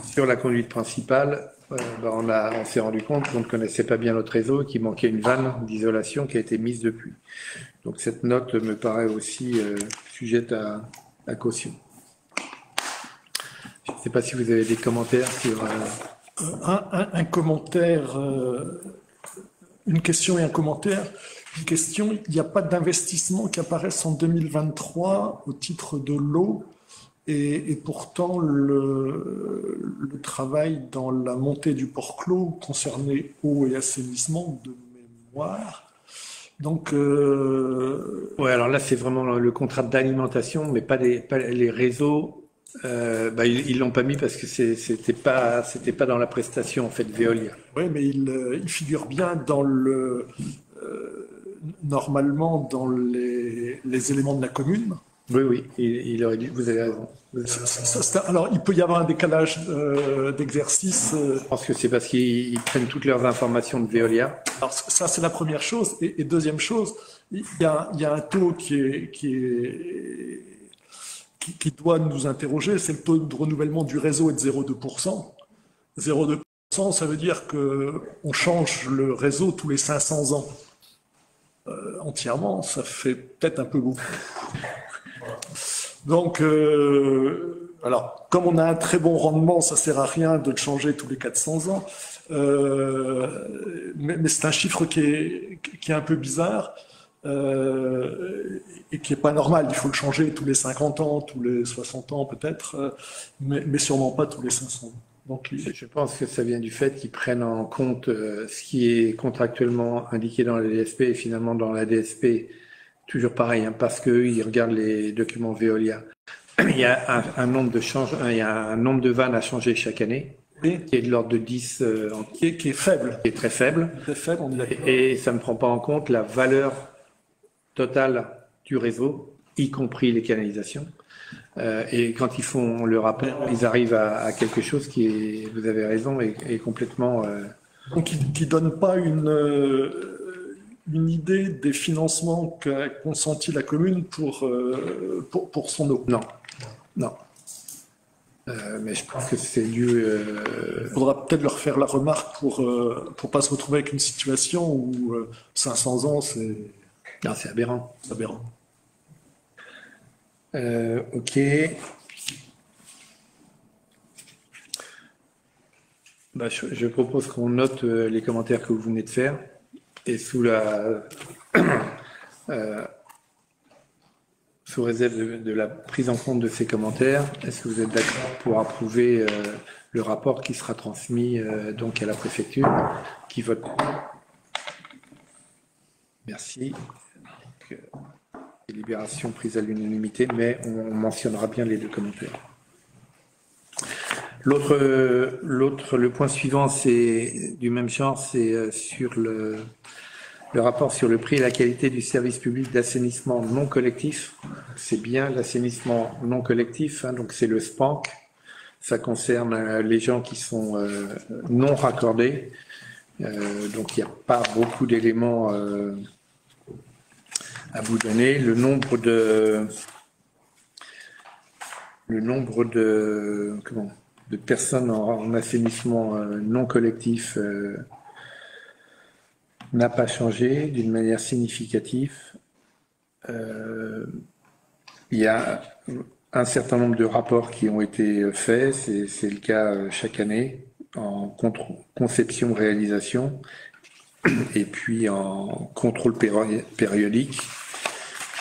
A: sur la conduite principale, on s'est rendu compte qu'on ne connaissait pas bien notre réseau et qu'il manquait une vanne d'isolation qui a été mise depuis. Donc cette note me paraît aussi sujette à caution. Je ne sais pas si vous avez des commentaires sur...
B: Un commentaire, une question et un commentaire. Une question, il n'y a pas d'investissement qui apparaissent en 2023 au titre de l'eau et pourtant le travail dans la montée du port clos concernait eau et assainissement de mémoire. Donc,
A: ouais, alors là, c'est vraiment le contrat d'alimentation, mais pas les réseaux. Ils l'ont pas mis parce que c'était pas dans la prestation en fait Veolia.
B: Oui, mais il figure bien dans normalement dans les éléments de la commune.
A: Oui, oui, il aurait dû, vous avez raison.
B: Alors, il peut y avoir un décalage d'exercice.
A: Je pense que c'est parce qu'ils prennent toutes leurs informations de Veolia.
B: Alors, ça, c'est la première chose. Et deuxième chose, il y a un taux qui doit nous interroger, c'est le taux de renouvellement du réseau est de 0,2%. 0,2%, ça veut dire qu'on change le réseau tous les 500 ans. Entièrement, ça fait peut-être un peu beaucoup. Donc, alors, comme on a un très bon rendement, ça sert à rien de le changer tous les 400 ans. Mais c'est un chiffre qui est un peu bizarre et qui est pas normal. Il faut le changer tous les 50 ans, tous les 60 ans peut-être, mais sûrement pas tous les 500 ans. Donc,
A: je pense que ça vient du fait qu'ils prennent en compte ce qui est contractuellement indiqué dans la DSP et finalement dans la DSP, toujours pareil, hein, parce qu'ils regardent les documents Veolia. Il y a un nombre de vannes à changer chaque année, qui est de l'ordre de 10,
B: qui est faible.
A: Qui est très faible.
B: Très faible, on est d'accord.
A: Et ça ne prend pas en compte la valeur totale du réseau, y compris les canalisations. Et quand ils font le rapport, ils arrivent à quelque chose qui est, vous avez raison, est complètement...
B: Donc, qui ne donne pas une idée des financements qu'a consenti la commune pour son eau.
A: Non. Mais je pense que c'est dû...
B: Il faudra peut-être leur faire la remarque pour pas se retrouver avec une situation où 500 ans, c'est...
A: Non, c'est aberrant.
B: C'est aberrant.
A: Ok. Bah, je propose qu'on note les commentaires que vous venez de faire et sous réserve de la prise en compte de ces commentaires, est-ce que vous êtes d'accord pour approuver le rapport qui sera transmis donc à la préfecture, qui vote pour? Merci. Délibération prise à l'unanimité, mais on mentionnera bien les deux commentaires. Le point suivant, c'est du même genre, c'est sur le rapport sur le prix et la qualité du service public d'assainissement non collectif. C'est bien l'assainissement non collectif, hein, donc c'est le SPANC. Ça concerne les gens qui sont non raccordés. Donc il n'y a pas beaucoup d'éléments à vous donner. Le nombre de personnes en assainissement non collectif n'a pas changé d'une manière significative. Il y a un certain nombre de rapports qui ont été faits, c'est le cas chaque année, en conception-réalisation et puis en contrôle périodique.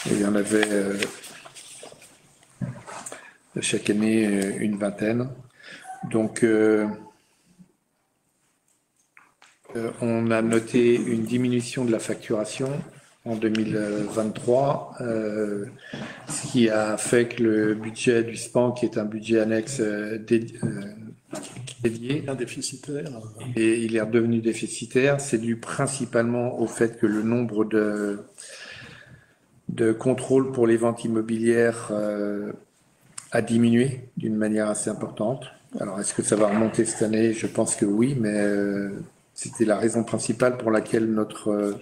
A: Il y en avait chaque année une vingtaine. Donc, on a noté une diminution de la facturation en 2023, ce qui a fait que le budget du SPAN, qui est un budget annexe dédié,
B: déficitaire.
A: Et il est redevenu déficitaire. C'est dû principalement au fait que le nombre de contrôles pour les ventes immobilières a diminué d'une manière assez importante. Alors, est-ce que ça va remonter cette année? Je pense que oui, mais c'était la raison principale pour laquelle notre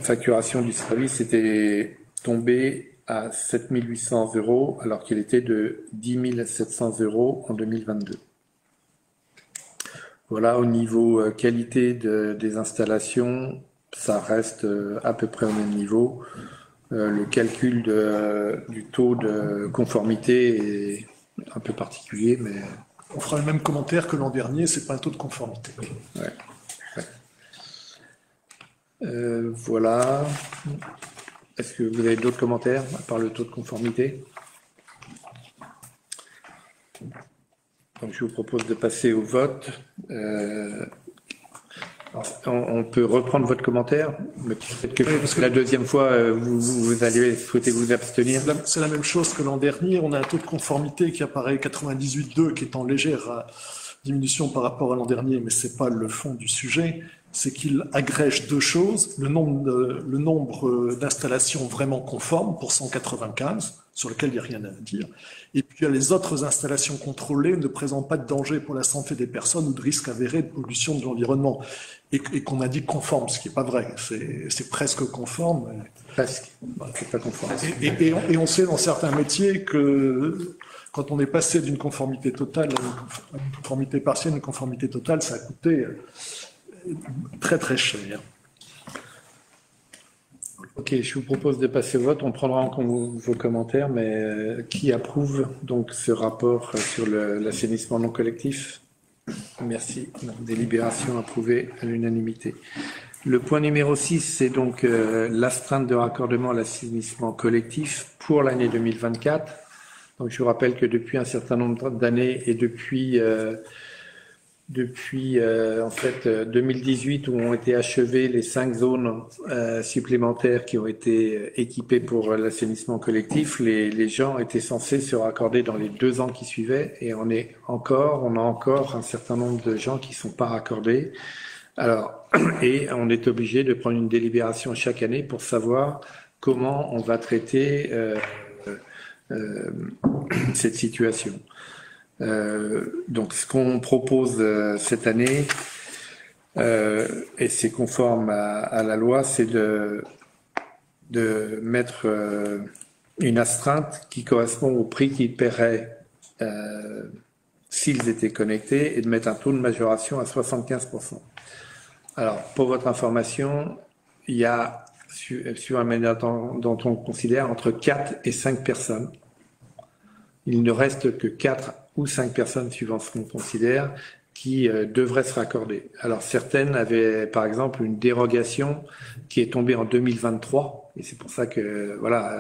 A: facturation du service était tombée à 7 800 € alors qu'elle était de 10 700 € en 2022. Voilà, au niveau qualité des installations, ça reste à peu près au même niveau. Le calcul du taux de conformité est un peu particulier, mais...
B: On fera le même commentaire que l'an dernier, c'est pas un taux de conformité.
A: Ouais. Voilà. Est-ce que vous avez d'autres commentaires à part le taux de conformité? Donc, je vous propose de passer au vote. On peut reprendre votre commentaire, mais peut-être que parce que la deuxième fois, vous allez souhaiter vous abstenir.
B: C'est la même chose que l'an dernier. On a un taux de conformité qui apparaît 98,2, qui est en légère diminution par rapport à l'an dernier, mais c'est pas le fond du sujet. c'est qu'il agrège deux choses, le nombre d'installations vraiment conformes pour 195, sur lequel il n'y a rien à dire, et puis les autres installations contrôlées ne présentent pas de danger pour la santé des personnes ou de risque avéré de pollution de l'environnement, et qu'on indique conforme, ce qui n'est pas vrai, c'est presque conforme.
A: Presque, c'est pas conforme.
B: Et on sait dans certains métiers que quand on est passé d'une conformité totale à une conformité partielle, une conformité totale, ça a coûté très très cher.
A: Ok, je vous propose de passer au vote. On prendra en compte vos commentaires, mais qui approuve donc ce rapport sur l'assainissement non collectif? Merci. Donc, délibération approuvée à l'unanimité. Le point numéro 6, c'est donc l'astreinte de raccordement à l'assainissement collectif pour l'année 2024. Donc, je vous rappelle que depuis un certain nombre d'années et depuis en fait 2018 où ont été achevées les 5 zones supplémentaires qui ont été équipées pour l'assainissement collectif, les gens étaient censés se raccorder dans les 2 ans qui suivaient, et on a encore un certain nombre de gens qui sont pas raccordés. Alors, et on est obligé de prendre une délibération chaque année pour savoir comment on va traiter cette situation. Donc, ce qu'on propose cette année, et c'est conforme à la loi, c'est de mettre une astreinte qui correspond au prix qu'ils paieraient s'ils étaient connectés, et de mettre un taux de majoration à 75%. Alors, pour votre information, il y a, sur la manière dont on considère, entre 4 et 5 personnes. Il ne reste que 4 ou 5 personnes, suivant ce qu'on considère, qui devraient se raccorder. Alors, certaines avaient, par exemple, une dérogation qui est tombée en 2023, et c'est pour ça que, voilà,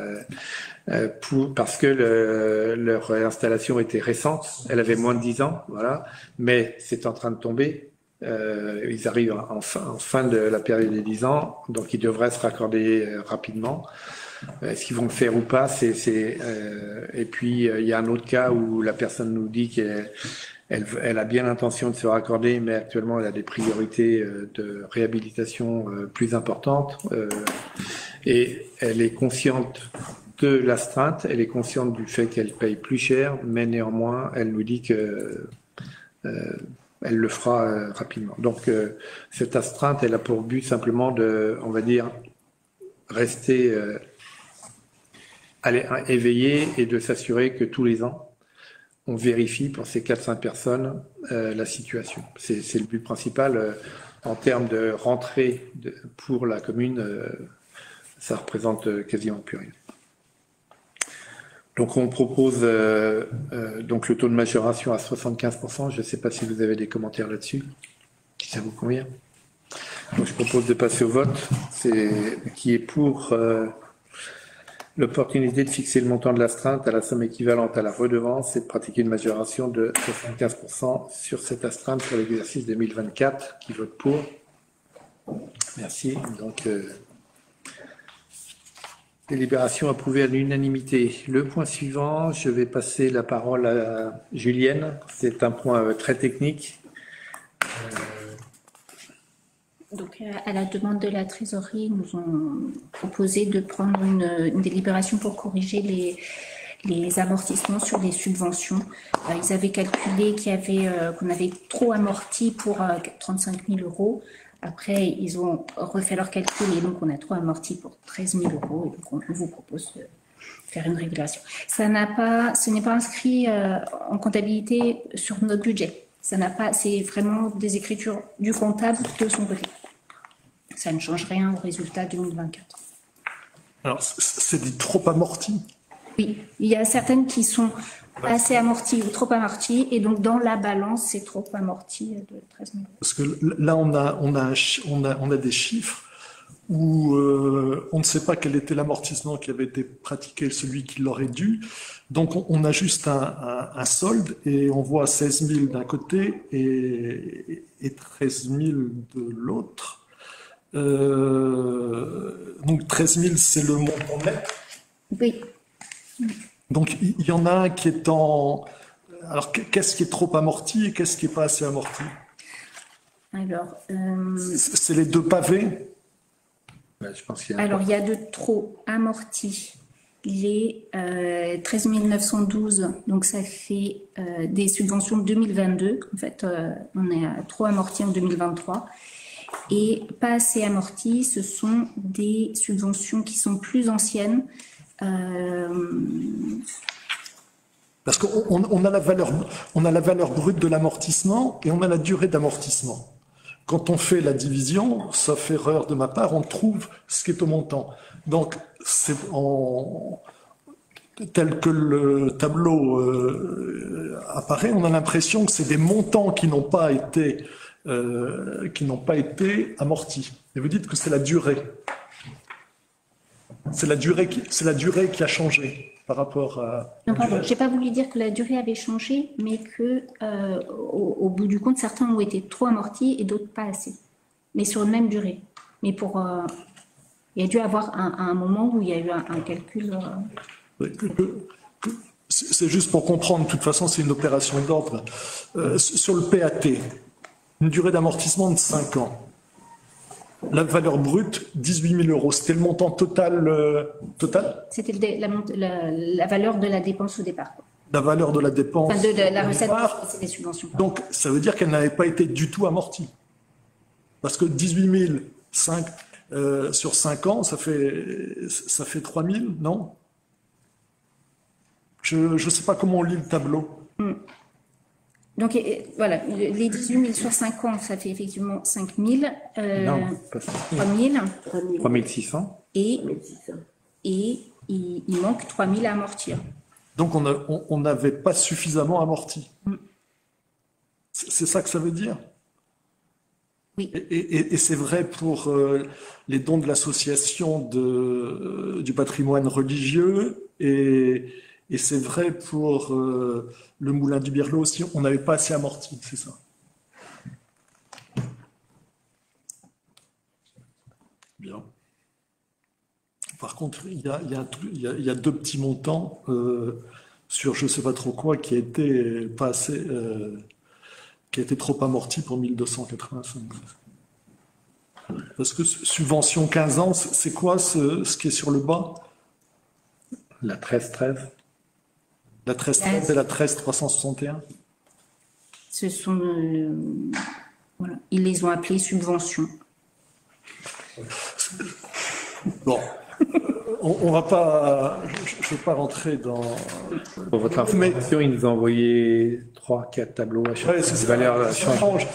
A: parce que leur installation était récente, elle avait moins de 10 ans, voilà, mais c'est en train de tomber. Ils arrivent en fin de la période des 10 ans, donc ils devraient se raccorder rapidement. Est-ce qu'ils vont le faire ou pas, et puis il y a un autre cas où la personne nous dit qu'elle a bien l'intention de se raccorder, mais actuellement elle a des priorités de réhabilitation plus importantes, et elle est consciente de l'astreinte, elle est consciente du fait qu'elle paye plus cher, mais néanmoins elle nous dit que elle le fera rapidement. Donc cette astreinte, elle a pour but simplement de, on va dire, rester éveillé et de s'assurer que tous les ans, on vérifie pour ces 4-5 personnes la situation. C'est le but principal. En termes de rentrée pour la commune, ça représente quasiment plus rien. Donc on propose donc le taux de majoration à 75%. Je ne sais pas si vous avez des commentaires là-dessus, si ça vous convient. Donc je propose de passer au vote, qui est pour l'opportunité de fixer le montant de l'astreinte à la somme équivalente à la redevance et de pratiquer une majoration de 75% sur cette astreinte pour l'exercice 2024. Qui vote pour? Merci. Donc délibération approuvée à l'unanimité. Le point suivant, je vais passer la parole à Julienne. C'est un point très technique.
F: Donc, à la demande de la trésorerie, ils nous ont proposé de prendre une délibération pour corriger les amortissements sur les subventions. Ils avaient calculé qu'on avait trop amorti pour 35 000 €. Après, ils ont refait leur calcul et donc on a trop amorti pour 13 000 €. Et donc, on vous propose de faire une régulation. Ce n'est pas inscrit en comptabilité sur notre budget. C'est vraiment des écritures du comptable de son côté. Ça ne change rien au résultat 2024. Alors,
B: c'est dit trop amorti?
F: Oui, il y a certaines qui sont assez amorties ou trop amorties, et donc dans la balance, c'est trop amorti de 13 000 €.
B: Parce que là, on a des chiffres où on ne sait pas quel était l'amortissement qui avait été pratiqué, celui qui l'aurait dû. Donc, on a juste un solde et on voit 16 000 d'un côté et 13 000 de l'autre. Donc 13 000, c'est le montant net.
F: Oui.
B: Donc il y en a un qui est en... Alors qu'est-ce qui est trop amorti et qu'est-ce qui n'est pas assez amorti?
F: Alors,
B: C'est les deux pavés?
A: Je pense qu'il y a
F: alors, il y a de trop amortis les 13 912, donc ça fait des subventions de 2022. En fait, on est trop amorti en 2023. Et pas assez amortis, ce sont des subventions qui sont plus anciennes.
B: Parce qu'on a la valeur brute de l'amortissement et on a la durée d'amortissement. Quand on fait la division, sauf erreur de ma part, on trouve ce qui est au montant. Donc, tel que le tableau apparaît, on a l'impression que c'est des montants qui n'ont pas été amortis. Et vous dites que c'est la durée. C'est la durée qui a changé par rapport à...
F: Non, pardon, j'ai pas voulu dire que la durée avait changé, mais que au bout du compte, certains ont été trop amortis et d'autres pas assez. Mais sur une même durée. Mais il y a dû avoir un moment où il y a eu un calcul.
B: C'est juste pour comprendre, de toute façon, c'est une opération d'ordre. Sur le PAT, une durée d'amortissement de 5 ans. La valeur brute, 18 000 euros. C'était le montant total
F: C'était la valeur de la dépense au départ.
B: La valeur de la dépense.
F: Enfin, de la recette,
B: c'est
F: des subventions.
B: Donc, ça veut dire qu'elle n'avait pas été du tout amortie. Parce que 18 000 sur 5 ans, ça fait 3 000, non? Je ne sais pas comment on lit le tableau.
F: Donc, voilà, les 18 000 sur 5 ans, ça fait effectivement 5 000.
A: non, pas ça.
F: 3 000.
A: 3 600.
F: Et il manque 3 000 à amortir.
B: Donc, on n'avait pas suffisamment amorti. C'est ça que ça veut dire?
F: Oui.
B: Et c'est vrai pour les dons de l'association du patrimoine religieux et c'est vrai pour le Moulin du Birlot aussi, on n'avait pas assez amorti, c'est ça. Bien. Par contre, il y a deux petits montants sur je ne sais pas trop quoi qui a été pas assez, qui a été trop amorti pour 1285. Parce que subvention 15 ans, c'est quoi ce qui est sur le bas?
A: La 13-13.
B: La 13-13 et la 13-361.
F: Ce sont, voilà, ils les ont appelés subventions.
B: Bon, on va pas, je ne vais pas rentrer dans.
A: Pour votre information, ils nous ont envoyé 3-4 tableaux à chaque valeur change.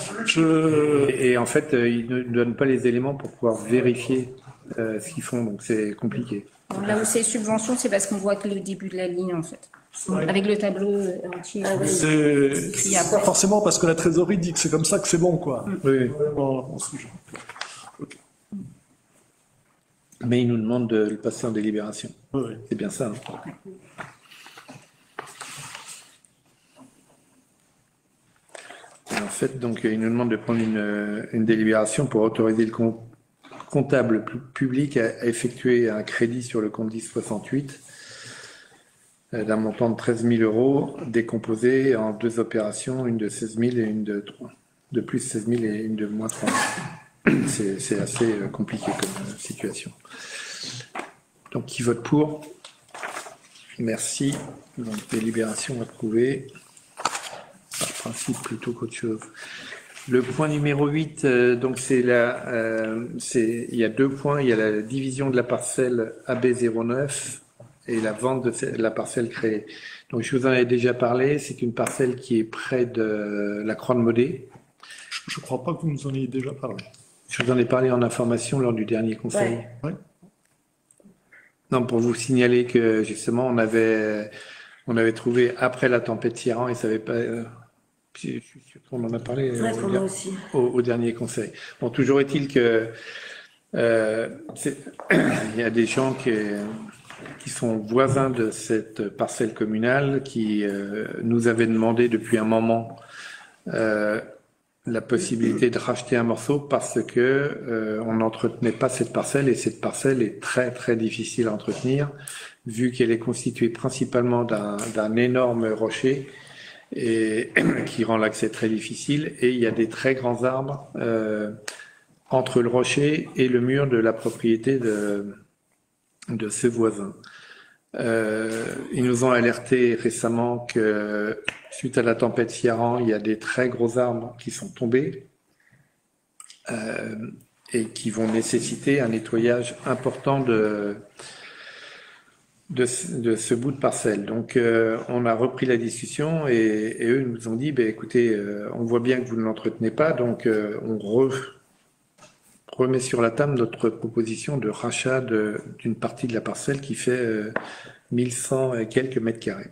A: Et en fait, ils ne donnent pas les éléments pour pouvoir vérifier ce qu'ils font, donc c'est compliqué.
F: Là où c'est subvention, c'est parce qu'on voit que le début de la ligne, en fait. Avec le tableau entier.
B: C'est pas forcément parce que la trésorerie dit que c'est comme ça que c'est bon, quoi.
A: Oui.
B: Okay.
A: Mais ils nous demandent de le passer en délibération.
B: Oui.
A: C'est bien ça. Hein. En fait, donc, ils nous demandent de prendre une délibération pour autoriser le comptable public à effectuer un crédit sur le compte 1068 d'un montant de 13 000 euros décomposé en 2 opérations, une de 16 000 et une de plus 16 000 et une de moins 3 000. C'est assez compliqué comme situation. Donc, qui vote pour? Merci. Donc, délibération approuvée. Par principe plutôt qu'autre chose. Le point numéro 8, donc il y a 2 points. Il y a la division de la parcelle AB09 et la vente de la parcelle créée. Donc, je vous en ai déjà parlé. C'est une parcelle qui est près de la Croix de Modé.
B: Je ne crois pas que vous nous en ayez déjà parlé.
A: Je vous en ai parlé en information lors du dernier conseil.
B: Ouais.
A: Non, pour vous signaler que justement, on avait trouvé après la tempête Tyran et ça n'avait pas. Je suis sûr qu'on en a parlé au dernier conseil. Bon, toujours est-il que il y a des gens qui sont voisins de cette parcelle communale qui nous avaient demandé depuis un moment la possibilité de racheter un morceau parce que on n'entretenait pas cette parcelle et cette parcelle est très très difficile à entretenir vu qu'elle est constituée principalement d'un énorme rocher et qui rend l'accès très difficile. Et il y a des très grands arbres entre le rocher et le mur de la propriété de ce voisin. Ils nous ont alerté récemment que suite à la tempête Ciarán, il y a des très gros arbres qui sont tombés et qui vont nécessiter un nettoyage important de ce bout de parcelle. Donc on a repris la discussion et eux nous ont dit, écoutez, on voit bien que vous ne l'entretenez pas, donc on remet sur la table notre proposition de rachat d'une partie de la parcelle qui fait 1100 et quelques mètres carrés.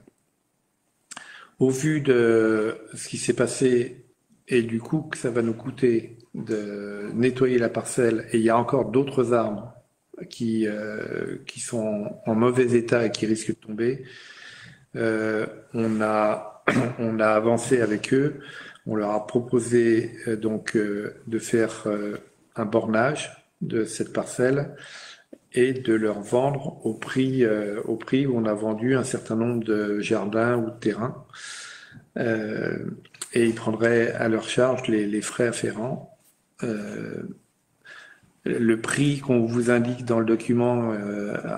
A: Au vu de ce qui s'est passé et du coup que ça va nous coûter de nettoyer la parcelle, et il y a encore d'autres arbres qui sont en mauvais état et qui risquent de tomber, on a avancé avec eux, on leur a proposé de faire un bornage de cette parcelle et de leur vendre au prix où on a vendu un certain nombre de jardins ou de terrains, et ils prendraient à leur charge les frais afférents. Le prix qu'on vous indique dans le document,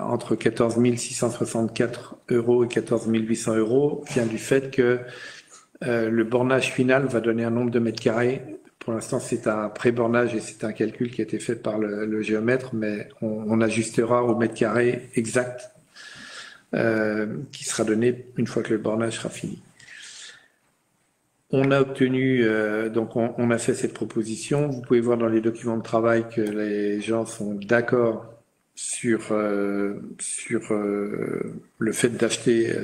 A: entre 14 664 € et 14 800 € vient du fait que le bornage final va donner un nombre de mètres carrés. Pour l'instant, c'est un pré-bornage et c'est un calcul qui a été fait par le géomètre, mais on ajustera au mètre carré exact qui sera donné une fois que le bornage sera fini. On a obtenu, on a fait cette proposition. Vous pouvez voir dans les documents de travail que les gens sont d'accord sur le fait d'acheter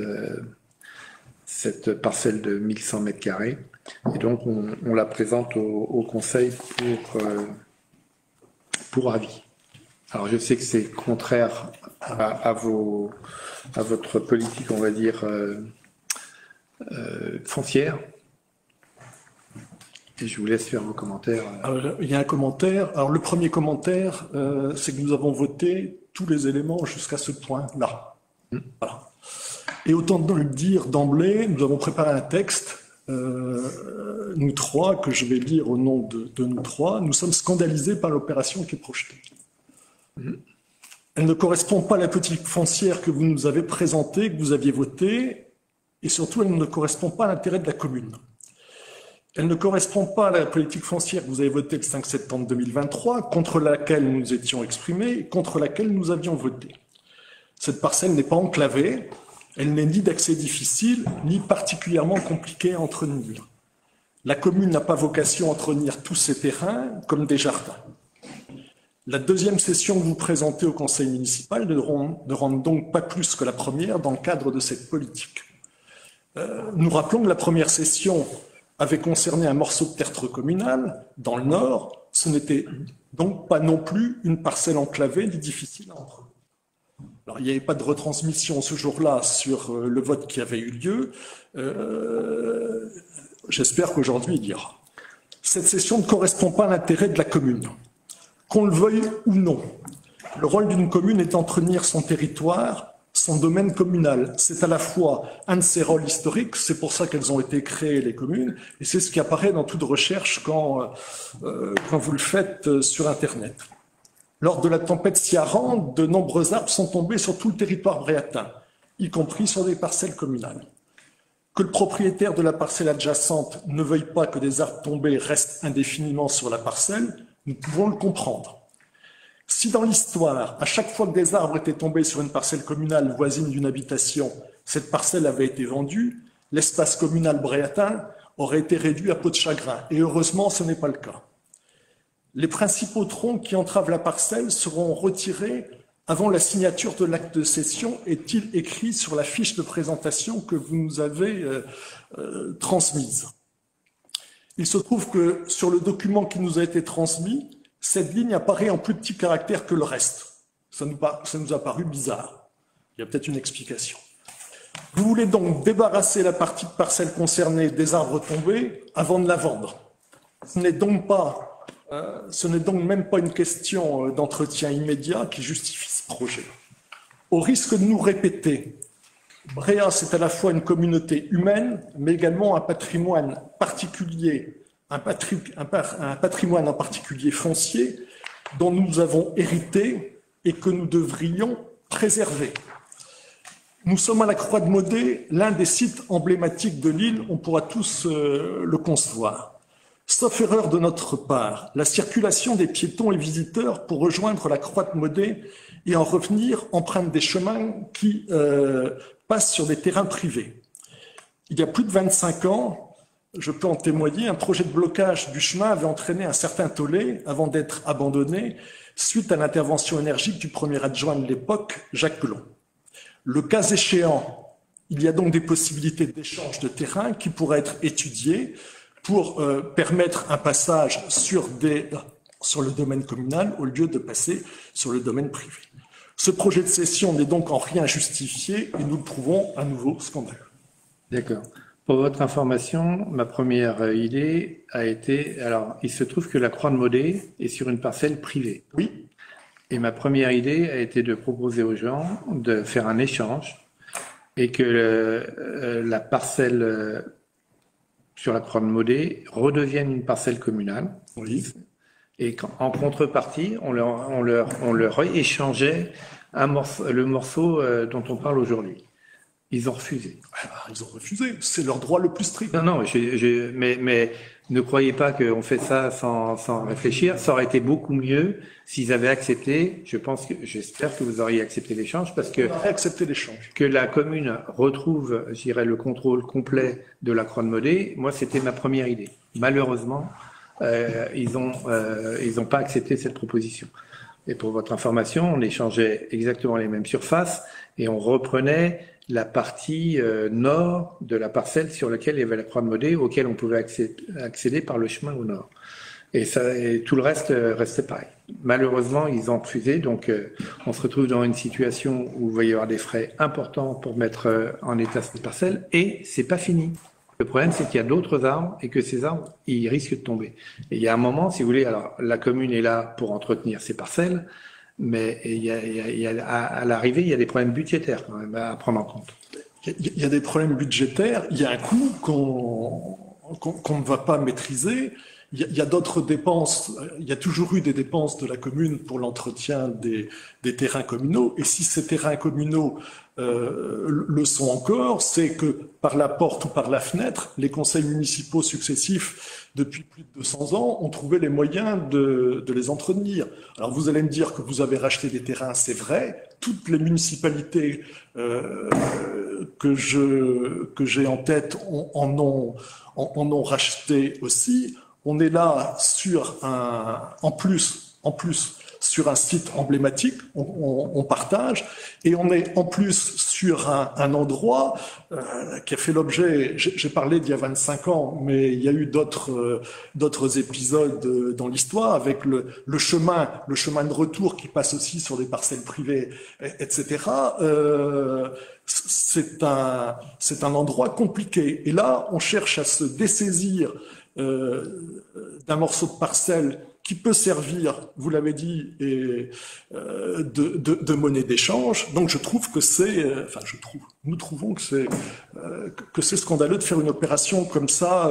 A: cette parcelle de 1100 mètres carrés. Et donc, on la présente au Conseil pour avis. Alors, je sais que c'est contraire à votre politique, on va dire, foncière. Et je vous laisse faire vos commentaires.
B: Alors, il y a un commentaire. Alors, le premier commentaire, c'est que nous avons voté tous les éléments jusqu'à ce point-là. Voilà. Et autant de le dire d'emblée, nous avons préparé un texte, nous trois, que je vais lire au nom de nous trois. Nous sommes scandalisés par l'opération qui est projetée. Elle ne correspond pas à la politique foncière que vous nous avez présentée, que vous aviez votée, et surtout, elle ne correspond pas à l'intérêt de la commune. Elle ne correspond pas à la politique foncière que vous avez votée le 5 septembre 2023, contre laquelle nous nous étions exprimés et contre laquelle nous avions voté. Cette parcelle n'est pas enclavée, elle n'est ni d'accès difficile, ni particulièrement compliquée à entretenir. La commune n'a pas vocation à entretenir tous ces terrains comme des jardins. La deuxième session que vous présentez au conseil municipal ne rentre donc pas plus que la première dans le cadre de cette politique. Nous rappelons que la première session avait concerné un morceau de terre communal dans le nord. Ce n'était donc pas non plus une parcelle enclavée ni difficile à entretenir. Alors, il n'y avait pas de retransmission ce jour-là sur le vote qui avait eu lieu. J'espère qu'aujourd'hui, il y aura. Cette session ne correspond pas à l'intérêt de la commune. Qu'on le veuille ou non, le rôle d'une commune est d'entretenir son territoire, son domaine communal. C'est à la fois un de ses rôles historiques, c'est pour ça qu'elles ont été créées, les communes, et c'est ce qui apparaît dans toute recherche quand vous le faites sur Internet. Lors de la tempête Ciarán, de nombreux arbres sont tombés sur tout le territoire bréatin, y compris sur des parcelles communales. Que le propriétaire de la parcelle adjacente ne veuille pas que des arbres tombés restent indéfiniment sur la parcelle, nous pouvons le comprendre. Si dans l'histoire, à chaque fois que des arbres étaient tombés sur une parcelle communale voisine d'une habitation, cette parcelle avait été vendue, l'espace communal bréatin aurait été réduit à peau de chagrin. Et heureusement, ce n'est pas le cas. Les principaux troncs qui entravent la parcelle seront retirés avant la signature de l'acte de cession, est-il écrit sur la fiche de présentation que vous nous avez transmise. Il se trouve que sur le document qui nous a été transmis, cette ligne apparaît en plus petit caractère que le reste. Ça nous a paru bizarre. Il y a peut-être une explication. Vous voulez donc débarrasser la partie de parcelle concernée des arbres tombés avant de la vendre. Ce n'est donc même pas une question d'entretien immédiat qui justifie ce projet. Au risque de nous répéter, Bréa, c'est à la fois une communauté humaine, mais également un patrimoine particulier, un patrimoine en particulier foncier, dont nous avons hérité et que nous devrions préserver. Nous sommes à la Croix de Modé, l'un des sites emblématiques de l'île, on pourra tous le concevoir. Sauf erreur de notre part, la circulation des piétons et visiteurs pour rejoindre la Croix de Modé et en revenir empruntent des chemins qui passent sur des terrains privés. Il y a plus de 25 ans, je peux en témoigner, un projet de blocage du chemin avait entraîné un certain tollé avant d'être abandonné suite à l'intervention énergique du premier adjoint de l'époque, Jacques Pelon. Le cas échéant, il y a donc des possibilités d'échange de terrain qui pourraient être étudiées pour permettre un passage sur le domaine communal au lieu de passer sur le domaine privé. Ce projet de cession n'est donc en rien justifié et nous le trouvons à nouveau scandaleux.
A: D'accord. Pour votre information, ma première idée a été... Alors, il se trouve que la Croix de Modé est sur une parcelle privée.
B: Oui.
A: Et ma première idée a été de proposer aux gens de faire un échange et que la parcelle sur la Croix de Modé redevienne une parcelle communale.
B: Oui.
A: Et en contrepartie, on leur échangeait le morceau dont on parle aujourd'hui. Ils ont refusé.
B: Ils ont refusé. C'est leur droit le plus strict.
A: Non, mais ne croyez pas qu'on fait ça sans réfléchir. Ça aurait été beaucoup mieux s'ils avaient accepté. J'espère que vous auriez accepté l'échange parce que
B: on aurait accepté l'échange.
A: Que la commune retrouve, je dirais, le contrôle complet de la Croix de Modé. Moi, c'était ma première idée. Malheureusement, ils ont pas accepté cette proposition. Et pour votre information, on échangeait exactement les mêmes surfaces et on reprenait la partie nord de la parcelle sur laquelle il y avait la Croix de Modé, auquel on pouvait accéder par le chemin au nord. Et tout le reste restait pareil. Malheureusement, ils ont refusé, donc on se retrouve dans une situation où il va y avoir des frais importants pour mettre en état cette parcelle, et c'est pas fini. Le problème, c'est qu'il y a d'autres arbres et que ces arbres, ils risquent de tomber. Et il y a un moment, si vous voulez, alors la commune est là pour entretenir ces parcelles, mais à l'arrivée, il y a des problèmes budgétaires quand même à prendre en compte.
B: Il y a des problèmes budgétaires, il y a un coût qu'on ne va pas maîtriser. Il y a d'autres dépenses, il y a toujours eu des dépenses de la commune pour l'entretien des terrains communaux, et si ces terrains communaux le sont encore, c'est que par la porte ou par la fenêtre, les conseils municipaux successifs, depuis plus de 200 ans, ont trouvé les moyens de les entretenir. Alors vous allez me dire que vous avez racheté des terrains, c'est vrai, toutes les municipalités que j'ai en tête en ont racheté aussi. On est là sur en plus sur un site emblématique, on partage, et on est en plus sur un endroit qui a fait l'objet, j'ai parlé d'il y a 25 ans, mais il y a eu d'autres épisodes dans l'histoire, avec le chemin de retour qui passe aussi sur des parcelles privées, etc. C'est un endroit compliqué. Et là, on cherche à se dessaisir d'un morceau de parcelle qui peut servir, vous l'avez dit, et, de monnaie d'échange. Donc je trouve que nous trouvons que c'est scandaleux de faire une opération comme ça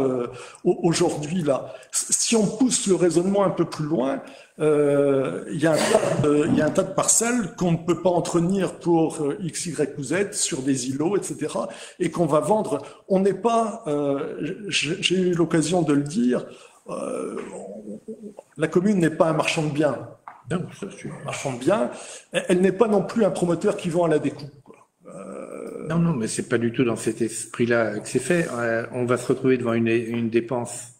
B: aujourd'hui là. Si on pousse le raisonnement un peu plus loin, il y a un tas de parcelles qu'on ne peut pas entretenir pour X, Y ou Z sur des îlots, etc. et qu'on va vendre. On n'est pas, j'ai eu l'occasion de le dire, la commune n'est pas un marchand de biens. Non, ça, c'est un marchand de biens. Elle n'est pas non plus un promoteur qui vend à la découpe.
A: Non, mais c'est pas du tout dans cet esprit-là que c'est fait. On va se retrouver devant une dépense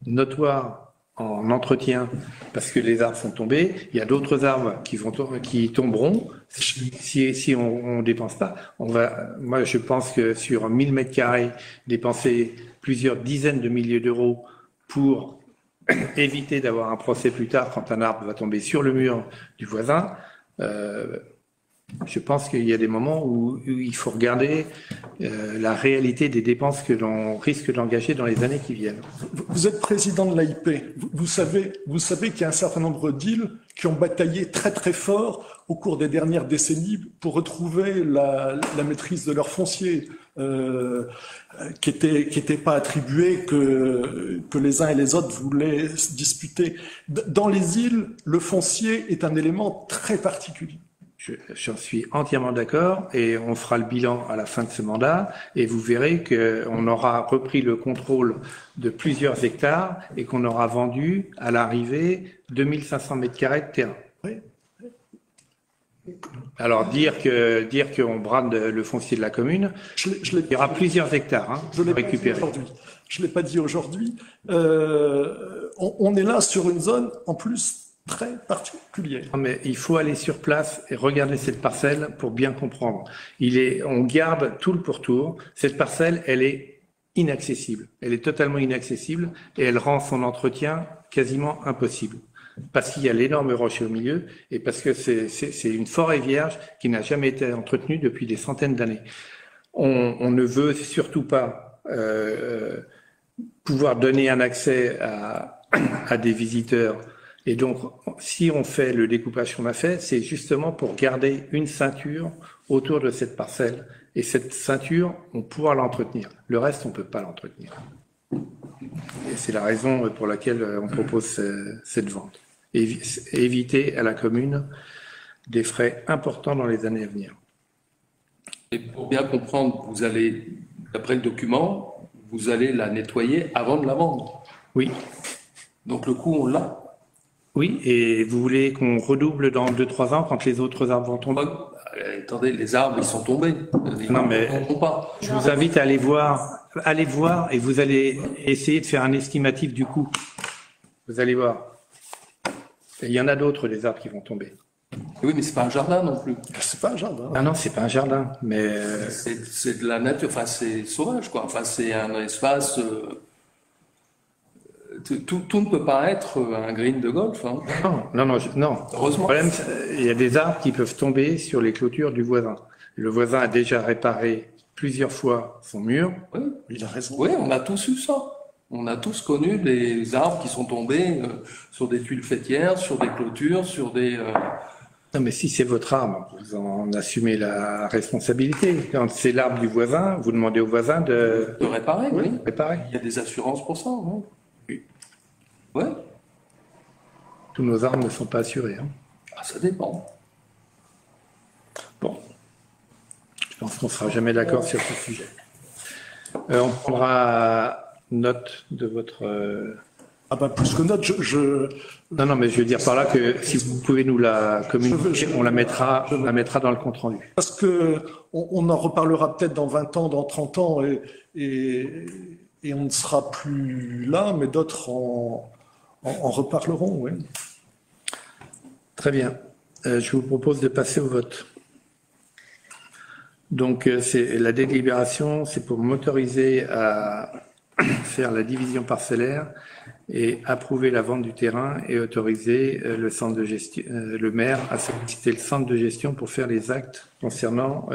A: notoire en entretien parce que les arbres sont tombés. Il y a d'autres arbres qui tomberont si on dépense pas. Moi, je pense que sur 1000 mètres carrés, dépenser plusieurs dizaines de milliers d'euros pour éviter d'avoir un procès plus tard quand un arbre va tomber sur le mur du voisin, Je pense qu'il y a des moments où il faut regarder la réalité des dépenses que l'on risque d'engager dans les années qui viennent.
B: Vous êtes président de l'AIP. Vous savez qu'il y a un certain nombre d'îles qui ont bataillé très très fort au cours des dernières décennies pour retrouver la maîtrise de leur foncier, qui était pas attribué, que les uns et les autres voulaient se disputer. Dans les îles, le foncier est un élément très particulier.
A: J'en suis entièrement d'accord et on fera le bilan à la fin de ce mandat et vous verrez qu'on aura repris le contrôle de plusieurs hectares et qu'on aura vendu à l'arrivée 2500 mètres carrés de terrain.
B: Oui.
A: Alors dire qu'on brade le foncier de la commune, il y aura plusieurs hectares récupérés.
B: Je l'ai pas dit aujourd'hui. On est là sur une zone en plus très particulière.
A: Non, mais il faut aller sur place et regarder cette parcelle pour bien comprendre. On garde tout le pourtour. Cette parcelle, elle est inaccessible. Elle est totalement inaccessible et elle rend son entretien quasiment impossible. Parce qu'il y a l'énorme rocher au milieu et parce que c'est une forêt vierge qui n'a jamais été entretenue depuis des centaines d'années. On ne veut surtout pas pouvoir donner un accès à des visiteurs. Et donc, si on fait le découpage qu'on a fait, c'est justement pour garder une ceinture autour de cette parcelle. Et cette ceinture, on pourra l'entretenir. Le reste, on ne peut pas l'entretenir. Et c'est la raison pour laquelle on propose cette vente. Éviter à la commune des frais importants dans les années à venir.
D: Et pour bien comprendre, vous allez, d'après le document, vous allez la nettoyer avant de la vendre.
A: Oui.
D: Donc le coût, on l'a.
A: Oui, et vous voulez qu'on redouble dans 2-3 ans quand les autres arbres vont tomber?
D: Attendez, les arbres, ils sont tombés.
A: Non, mais
D: pas.
A: Je vous invite à aller voir et vous allez essayer de faire un estimatif du coût. Vous allez voir. Et il y en a d'autres, des arbres qui vont tomber.
D: Oui, mais c'est pas un jardin non plus.
B: C'est pas un jardin.
A: Ah non, c'est pas un jardin, mais
D: c'est de la nature. Enfin, c'est sauvage, quoi. Enfin, c'est un espace. Tout ne peut pas être un green de golf. Hein.
A: Non.
D: Heureusement.
A: Le problème, il y a des arbres qui peuvent tomber sur les clôtures du voisin. Le voisin a déjà réparé plusieurs fois son mur.
D: Oui,
B: Il a raison.
D: oui, on a tous eu ça. On a tous connu des arbres qui sont tombés sur des tuiles fêtières, sur des clôtures, sur des...
A: Non, mais si c'est votre arbre, vous en assumez la responsabilité. Quand c'est l'arbre du voisin, vous demandez au voisin de
D: réparer, oui.
A: réparer.
D: Il y a des assurances pour ça, non?
A: Oui.
D: Ouais.
A: Tous nos arbres ne sont pas assurés. Hein.
D: Ah, ça dépend.
A: Bon. Je pense qu'on ne sera jamais d'accord sur ce sujet. On prendra note de votre...
B: Ah bah plus que note,
A: Non, mais je veux dire par là que si vous pouvez nous la communiquer, on la mettra dans le compte-rendu.
B: Parce que on en reparlera peut-être dans 20 ans, dans 30 ans, et on ne sera plus là, mais d'autres en reparleront, oui.
A: Très bien. Je vous propose de passer au vote. Donc, c'est la délibération, c'est pour m'autoriser à faire la division parcellaire et approuver la vente du terrain et autoriser le centre de gestion, le maire à solliciter le centre de gestion pour faire les actes concernant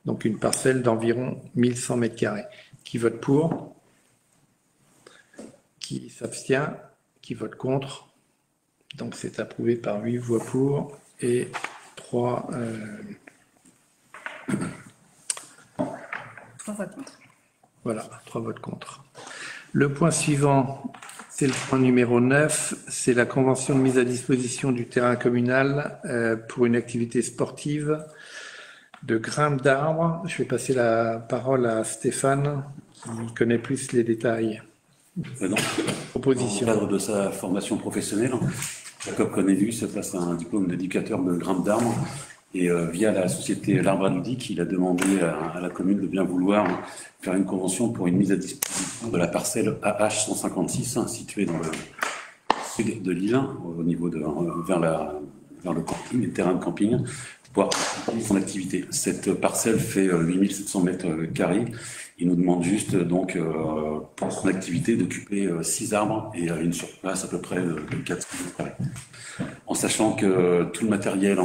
A: donc une parcelle d'environ 1100 mètres carrés. Qui vote pour? Qui s'abstient? Qui vote contre? Donc c'est approuvé par 8 voix pour et 3
F: votes contre.
A: Voilà, 3 votes contre. Le point suivant, c'est le point numéro 9, c'est la convention de mise à disposition du terrain communal pour une activité sportive de grimpe d'arbres. Je vais passer la parole à Stéphane, qui connaît plus les détails. Proposition.
G: Dans le cadre de sa formation professionnelle, Jacob Cornelius passe un diplôme d'éducateur de grimpe d'arbres et via la société L'Arbre Ludique, il a demandé à la commune de bien vouloir faire une convention pour une mise à disposition de la parcelle AH 156 située dans le sud de l'île, au niveau vers le camping, le terrain de camping, pour pouvoir continuer son activité. Cette parcelle fait 8700 mètres carrés Il nous demande juste donc pour son activité d'occuper 6 arbres et une surface à peu près de 400 m². En sachant que tout le matériel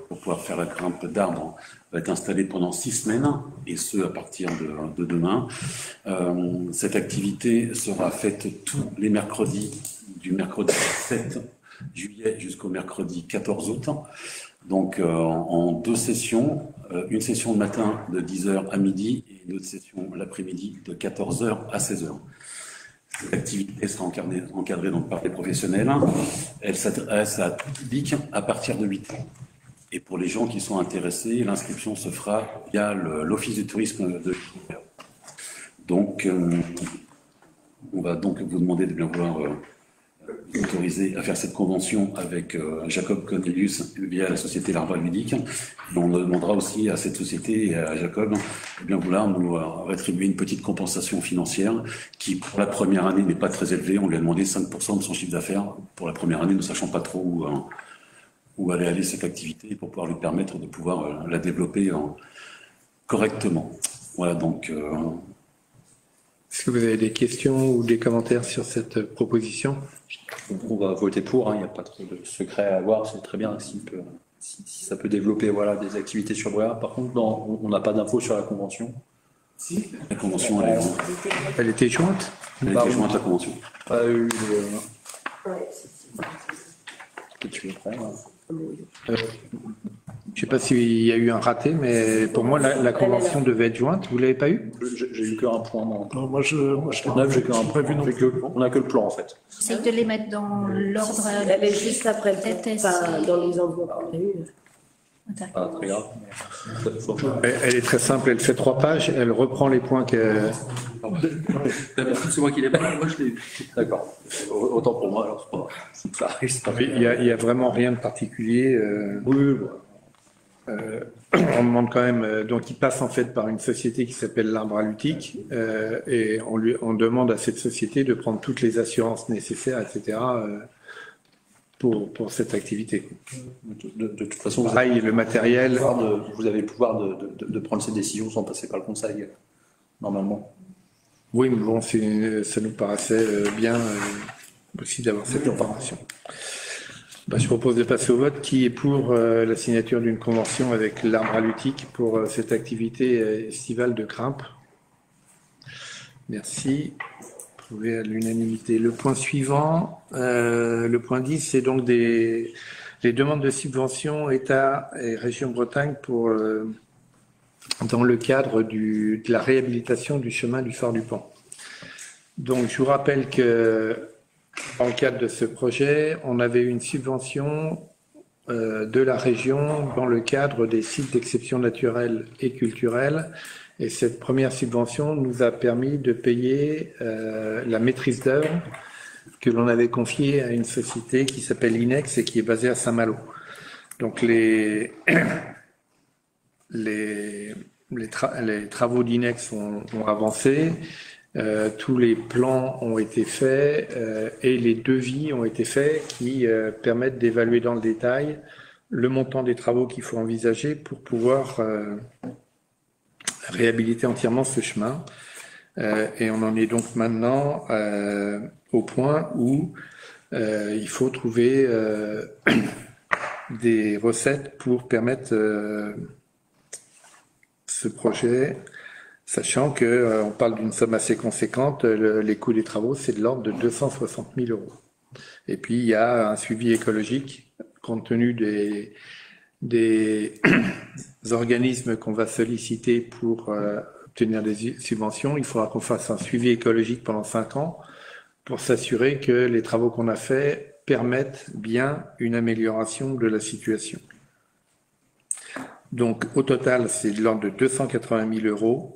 G: pour pouvoir faire la grimpe d'arbres va être installé pendant 6 semaines, et ce à partir de demain. Cette activité sera faite tous les mercredis, du mercredi 7 juillet jusqu'au mercredi 14 août. Donc en 2 sessions, une session le matin de 10h à midi et une autre session l'après-midi de 14h à 16h. Cette activité sera encadrée donc par des professionnels. Elle s'adresse à tout public à partir de 8 ans. Et pour les gens qui sont intéressés, l'inscription se fera via l'Office du tourisme de Lyon. Donc, on va donc vous demander de bien vouloir vous autoriser à faire cette convention avec Jacob Cornelius via la société L'Arbre Ludique. Et on demandera aussi à cette société et à Jacob de bien vouloir nous rétribuer une petite compensation financière qui, pour la première année, n'est pas très élevée. On lui a demandé 5% de son chiffre d'affaires pour la première année, ne sachant pas trop où allait aller cette activité pour pouvoir lui permettre de pouvoir la développer correctement. Voilà, donc...
A: Est-ce que vous avez des questions ou des commentaires sur cette proposition?
C: On va voter pour, il n'y a pas trop de secret à avoir, c'est très bien si ça peut développer voilà, des activités sur Bréa. Par contre, on n'a pas d'infos sur la convention.
G: Si, la convention,
A: elle était jointe.
G: Elle était jointe, la convention.
C: Pas eu que tu veux prendre.
A: Je ne sais pas s'il y a eu un raté, mais pour moi, la convention devait être jointe. Vous ne l'avez pas eu?
C: J'ai eu qu'un point.
B: Non, moi, je
C: j'ai qu'un prévu. On n'a que le plan, en fait.
F: J'essaie de les mettre dans l'ordre.
H: Elle est juste après, enfin, dans les enveloppes qu'on a eues.
C: Pas très grave.
A: Elle est très simple, elle fait 3 pages, elle reprend les points que...
D: C'est moi qui l'ai pas, moi je l'ai eu.
C: D'accord. Autant pour moi, alors c'est pas grave.
A: Il y a vraiment rien de particulier.
C: Oui.
A: On demande quand même, donc il passe en fait par une société qui s'appelle l'Arbre Ludique, et on demande à cette société de prendre toutes les assurances nécessaires, etc., pour cette activité.
C: De toute façon,
A: pareil, le matériel.
C: Vous avez le pouvoir de prendre ces décisions sans passer par le conseil, normalement.
A: Oui, mais bon, ça nous paraissait bien aussi d'avoir cette information. Je propose de passer au vote. Qui est pour la signature d'une convention avec l'Arbre Ludique pour cette activité estivale de grimpe? Merci. Approuvé à l'unanimité. Le point suivant, le point 10, c'est donc les demandes de subventions État et Région Bretagne pour dans le cadre de la réhabilitation du chemin du Phare du Pan. Donc, je vous rappelle que dans le cadre de ce projet, on avait une subvention de la région dans le cadre des sites d'exception naturelle et culturelle. Et cette première subvention nous a permis de payer la maîtrise d'œuvre que l'on avait confiée à une société qui s'appelle Inex et qui est basée à Saint-Malo. Donc les travaux d'Inex ont avancé, tous les plans ont été faits et les devis ont été faits qui permettent d'évaluer dans le détail le montant des travaux qu'il faut envisager pour pouvoir réhabiliter entièrement ce chemin. Et on en est donc maintenant au point où il faut trouver des recettes pour permettre ce projet, sachant qu'on parle d'une somme assez conséquente. Les coûts des travaux, c'est de l'ordre de 260 000 €. Et puis, il y a un suivi écologique, compte tenu des organismes qu'on va solliciter pour obtenir des subventions. Il faudra qu'on fasse un suivi écologique pendant 5 ans pour s'assurer que les travaux qu'on a faits permettent bien une amélioration de la situation. Donc, au total, c'est de l'ordre de 280 000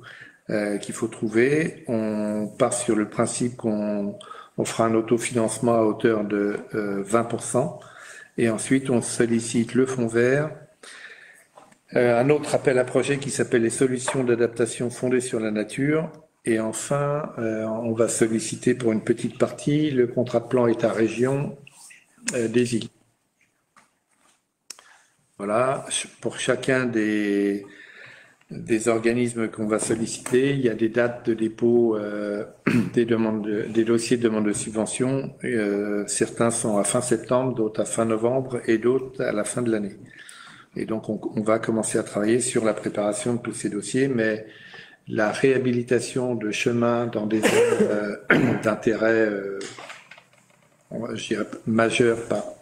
A: € qu'il faut trouver. On part sur le principe qu'on fera un autofinancement à hauteur de 20%. Et ensuite, on sollicite le fonds vert. Un autre appel à projet qui s'appelle les solutions d'adaptation fondées sur la nature. Et enfin, on va solliciter pour une petite partie le contrat de plan État-région des îles. Voilà, pour chacun des des organismes qu'on va solliciter. Il y a des dates de dépôt des dossiers de demande de subvention. Certains sont à fin septembre, d'autres à fin novembre et d'autres à la fin de l'année. Et donc, on va commencer à travailler sur la préparation de tous ces dossiers, mais la réhabilitation de chemins dans des zones d'intérêt je dirais, majeur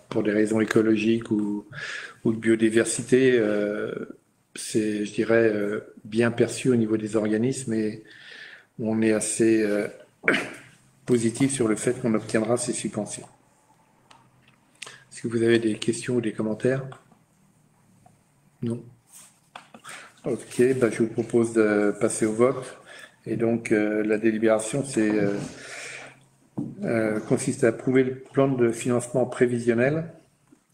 A: pour des raisons écologiques ou de biodiversité, c'est, je dirais, bien perçu au niveau des organismes et on est assez positif sur le fait qu'on obtiendra ces subventions. Est-ce que vous avez des questions ou des commentaires? Non? Ok, je vous propose de passer au vote. Et donc, la délibération, consiste à approuver le plan de financement prévisionnel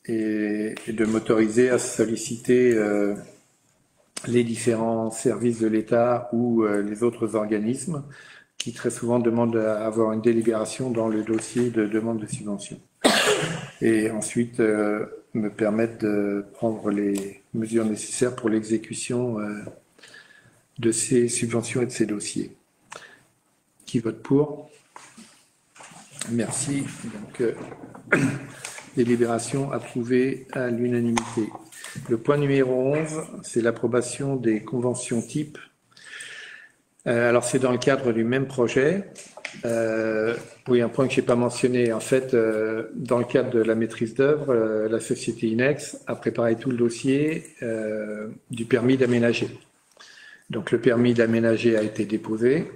A: et de m'autoriser à solliciter les différents services de l'État ou les autres organismes qui très souvent demandent à avoir une délibération dans le dossier de demande de subvention. Et ensuite, me permettre de prendre les mesures nécessaires pour l'exécution de ces subventions et de ces dossiers. Qui vote pour? Merci. Donc, délibération approuvée à l'unanimité. Le point numéro 11, c'est l'approbation des conventions types. Alors, c'est dans le cadre du même projet. Oui, un point que je n'ai pas mentionné. En fait, dans le cadre de la maîtrise d'œuvre, la société Inex a préparé tout le dossier du permis d'aménager. Donc, le permis d'aménager a été déposé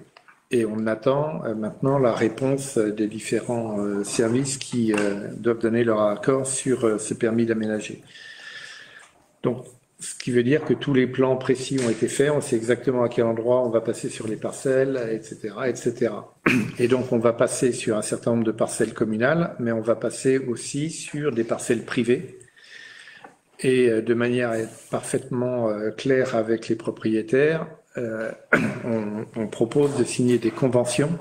A: et on attend maintenant la réponse des différents services qui doivent donner leur accord sur ce permis d'aménager. Donc, ce qui veut dire que tous les plans précis ont été faits, on sait exactement à quel endroit on va passer sur les parcelles, etc., etc. Et donc, on va passer sur un certain nombre de parcelles communales, mais on va passer aussi sur des parcelles privées. Et de manière à être parfaitement claire avec les propriétaires, on propose de signer des conventions.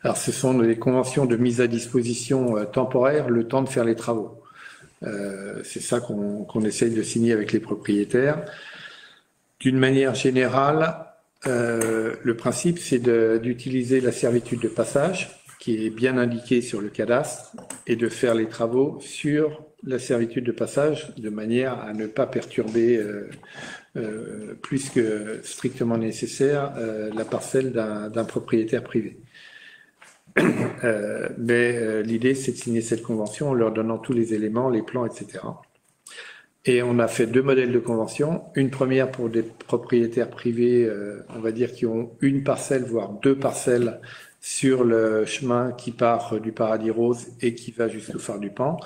A: Alors, ce sont des conventions de mise à disposition temporaire, le temps de faire les travaux. C'est ça qu'on essaye de signer avec les propriétaires. D'une manière générale, le principe, c'est d'utiliser la servitude de passage, qui est bien indiquée sur le cadastre, et de faire les travaux sur la servitude de passage, de manière à ne pas perturber plus que strictement nécessaire la parcelle d'un propriétaire privé. Mais l'idée, c'est de signer cette convention en leur donnant tous les éléments, les plans, etc. Et on a fait 2 modèles de convention. Une première pour des propriétaires privés, on va dire, qui ont une parcelle, voire 2 parcelles sur le chemin qui part du Paradis Rose et qui va jusqu'au phare du Pan.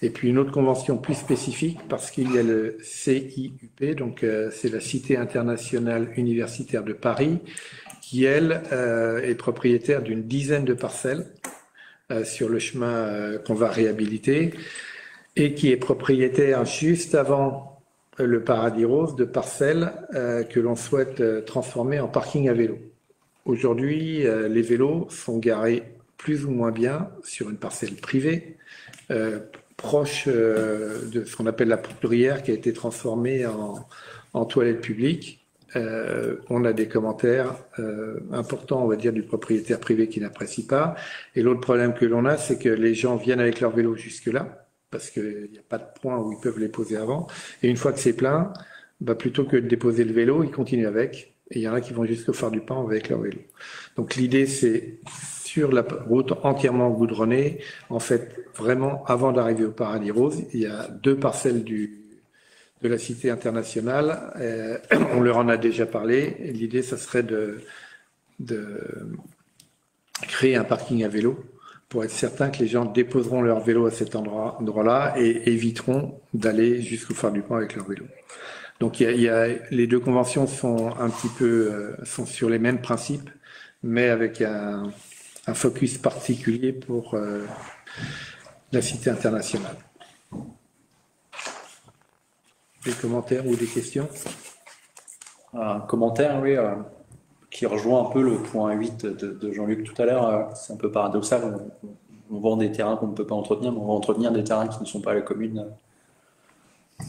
A: Et puis une autre convention plus spécifique parce qu'il y a le CIUP, donc c'est la Cité internationale universitaire de Paris, qui, elle, est propriétaire d'une dizaine de parcelles sur le chemin qu'on va réhabiliter et qui est propriétaire juste avant le Paradis Rose de parcelles que l'on souhaite transformer en parking à vélo. Aujourd'hui, les vélos sont garés plus ou moins bien sur une parcelle privée, proche de ce qu'on appelle la poudrière qui a été transformée en toilette publique. On a des commentaires importants, on va dire, du propriétaire privé qui n'apprécie pas. Et l'autre problème que l'on a, c'est que les gens viennent avec leur vélo jusque-là, parce qu'il n'y a pas de point où ils peuvent les poser avant. Et une fois que c'est plein, plutôt que de déposer le vélo, ils continuent avec. Et il y en a qui vont jusqu'au phare du Pan avec leur vélo. Donc l'idée, c'est sur la route entièrement goudronnée, en fait, vraiment, avant d'arriver au Paradis Rose, il y a 2 parcelles de la Cité internationale. On leur en a déjà parlé. L'idée, ça serait de créer un parking à vélo pour être certain que les gens déposeront leur vélo à cet endroit-là et éviteront d'aller jusqu'au phare du Pan avec leur vélo. Donc les 2 conventions sont un petit peu sont sur les mêmes principes, mais avec un focus particulier pour la Cité internationale. Des commentaires ou des questions?
C: Un commentaire, oui, qui rejoint un peu le point 8 de Jean-Luc tout à l'heure. C'est un peu paradoxal. On vend des terrains qu'on ne peut pas entretenir, mais on va entretenir des terrains qui ne sont pas à la commune.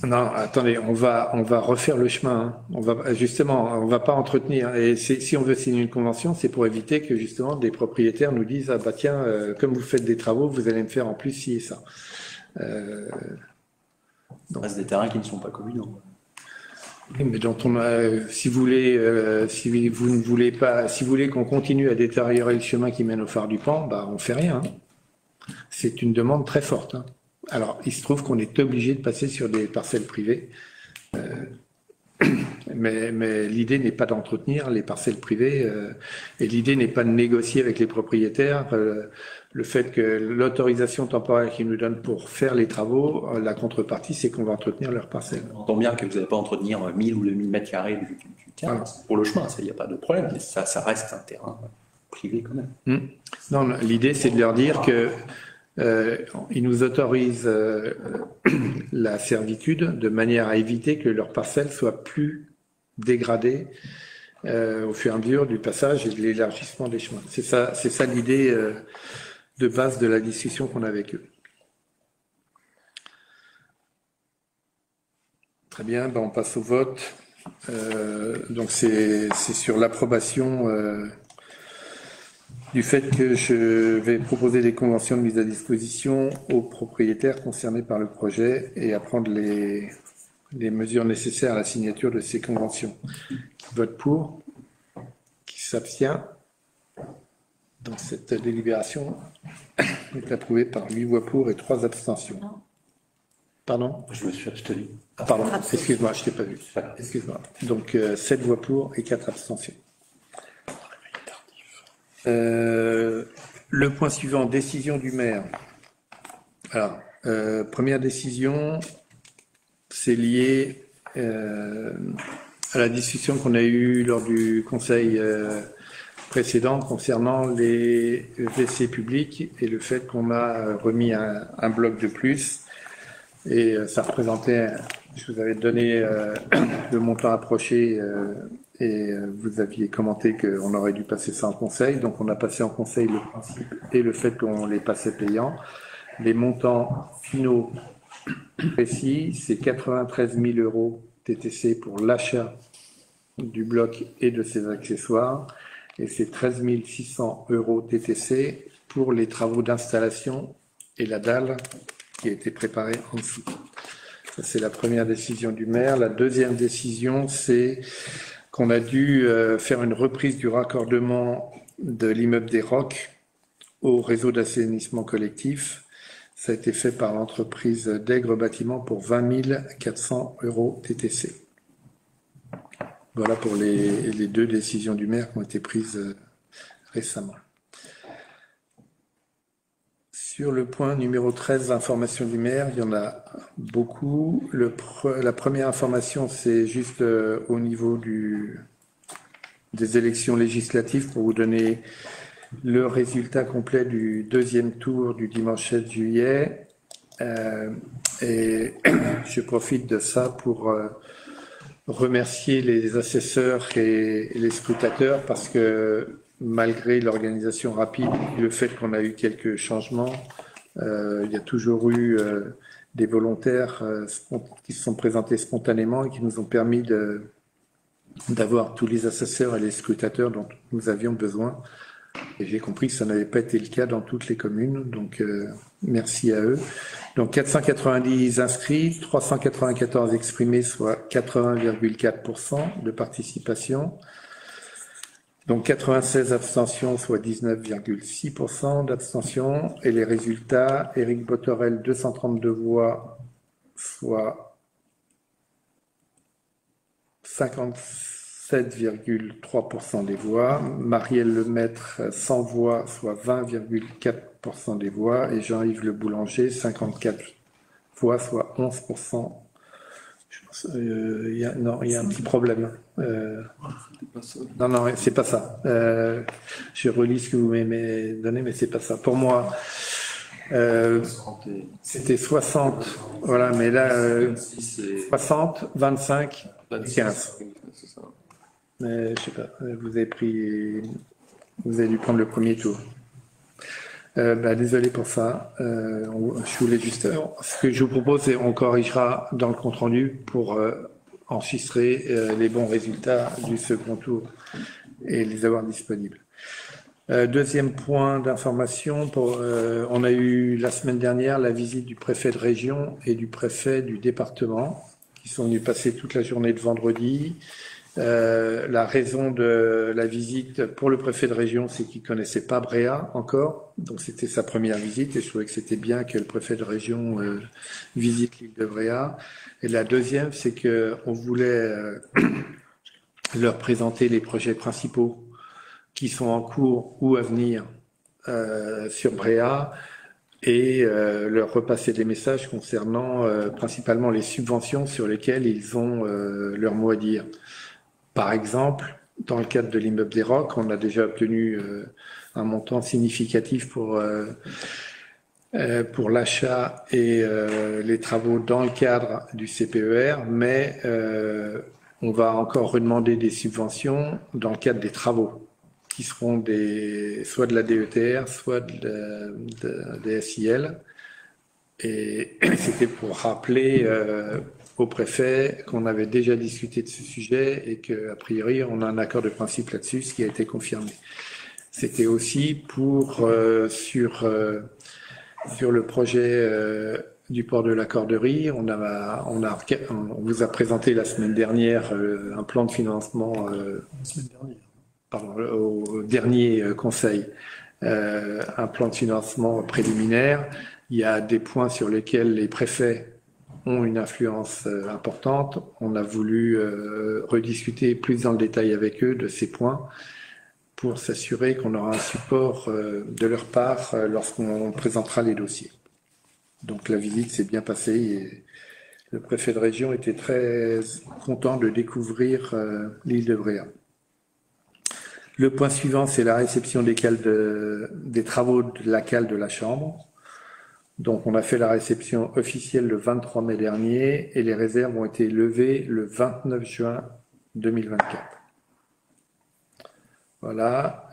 A: Non, attendez, on va refaire le chemin. Hein. On va pas entretenir. Et si on veut signer une convention, c'est pour éviter que justement des propriétaires nous disent ah bah tiens, comme vous faites des travaux, vous allez me faire en plus ci et ça.
C: Il reste des terrains qui ne sont pas communaux.
A: Oui, mais si vous voulez, si vous ne voulez pas, si vous voulez qu'on continue à détériorer le chemin qui mène au phare du Pan, bah on fait rien. Hein. C'est une demande très forte. Hein. Alors, il se trouve qu'on est obligé de passer sur des parcelles privées, mais l'idée n'est pas d'entretenir les parcelles privées, et l'idée n'est pas de négocier avec les propriétaires. Le fait que l'autorisation temporaire qu'ils nous donnent pour faire les travaux, la contrepartie, c'est qu'on va entretenir leurs parcelles.
C: On entend bien que vous n'allez pas entretenir 1000 ou 2000 mètres carrés du terrain.
A: Voilà.
C: Pour le chemin, il n'y a pas de problème, mais ça reste un terrain privé quand même.
A: Non, l'idée, c'est de leur dire que ils nous autorisent la servitude de manière à éviter que leurs parcelles soient plus dégradées au fur et à mesure du passage et de l'élargissement des chemins. C'est ça l'idée de base de la discussion qu'on a avec eux. Très bien, on passe au vote. Donc c'est sur l'approbation du fait que je vais proposer des conventions de mise à disposition aux propriétaires concernés par le projet et à prendre les mesures nécessaires à la signature de ces conventions. Qui vote pour? Qui s'abstient? Donc cette délibération est approuvée par 8 voix pour et 3 abstentions. Pardon?
G: Je me suis abstenu.
A: Ah, pardon, excuse-moi, je ne t'ai pas vu. Excuse-moi. Donc 7 voix pour et 4 abstentions. Le point suivant, décision du maire. Alors, première décision, c'est lié à la discussion qu'on a eue lors du conseil précédent concernant les WC publics et le fait qu'on a remis un bloc de plus. Et ça représentait, je vous avais donné le montant approché et vous aviez commenté qu'on aurait dû passer ça en conseil. Donc on a passé en conseil le principe et le fait qu'on les passait payants. Les montants finaux précis, c'est 93 000 € TTC pour l'achat du bloc et de ses accessoires. Et c'est 13 600 € TTC pour les travaux d'installation et la dalle qui a été préparée en dessous. Ça, c'est la première décision du maire. La deuxième décision, c'est qu'on a dû faire une reprise du raccordement de l'immeuble des Rocs au réseau d'assainissement collectif. Ça a été fait par l'entreprise d'Aigre Bâtiment pour 20 400 € TTC. Voilà pour les deux décisions du maire qui ont été prises récemment. Sur le point numéro 13, information du maire, il y en a beaucoup. La première information, c'est juste au niveau des élections législatives pour vous donner le résultat complet du deuxième tour du dimanche 7 juillet. Et je profite de ça pour remercier les assesseurs et les scrutateurs parce que malgré l'organisation rapide et le fait qu'on a eu quelques changements, il y a toujours eu des volontaires qui se sont présentés spontanément et qui nous ont permis d'avoir tous les assesseurs et les scrutateurs dont nous avions besoin. Et j'ai compris que ça n'avait pas été le cas dans toutes les communes, donc merci à eux. Donc 490 inscrits, 394 exprimés, soit 80,4% de participation. Donc 96 abstentions, soit 19,6% d'abstention. Et les résultats, Éric Botorel, 232 voix, soit 57,3% des voix. Marielle Lemaître, 100 voix, soit 20,4% des voix. Et Jean-Yves Le Boulanger, 54 voix, soit 11%. Il y a un petit problème. Non, c'est pas ça. Je relis ce que vous m'avez donné, mais c'est pas ça. Pour moi, c'était 60. Voilà, mais là, 60, 25, 15. Mais je sais pas. Vous avez dû prendre le premier tour. Désolé pour ça. Je voulais juste. Ce que je vous propose, c'est on corrigera dans le compte-rendu pour enregistrer les bons résultats du second tour et les avoir disponibles. Deuxième point d'information, on a eu la semaine dernière la visite du préfet de région et du préfet du département qui sont venus passer toute la journée de vendredi. La raison de la visite pour le préfet de région, c'est qu'il connaissait pas Bréa encore, donc c'était sa première visite et je trouvais que c'était bien que le préfet de région visite l'île de Bréa. Et la deuxième, c'est que on voulait leur présenter les projets principaux qui sont en cours ou à venir sur Bréa et leur repasser des messages concernant principalement les subventions sur lesquelles ils ont leur mot à dire. Par exemple, dans le cadre de l'immeuble des Rocs, on a déjà obtenu un montant significatif pour l'achat et les travaux dans le cadre du CPER, mais on va encore redemander des subventions dans le cadre des travaux qui seront soit de la DETR, soit des SIL. Et c'était pour rappeler au préfet qu'on avait déjà discuté de ce sujet et qu'a priori, on a un accord de principe là-dessus, ce qui a été confirmé. C'était aussi pour sur le projet du port de la Corderie, on vous a présenté la semaine dernière un plan de financement au dernier conseil, un plan de financement préliminaire. Il y a des points sur lesquels les préfets ont une influence importante. On a voulu rediscuter plus dans le détail avec eux de ces points pour s'assurer qu'on aura un support de leur part lorsqu'on présentera les dossiers. Donc la visite s'est bien passée et le préfet de région était très content de découvrir l'île de Bréa. Le point suivant, c'est la réception des travaux de la cale de la Chambre. Donc on a fait la réception officielle le 23 mai dernier et les réserves ont été levées le 29 juin 2024. Voilà.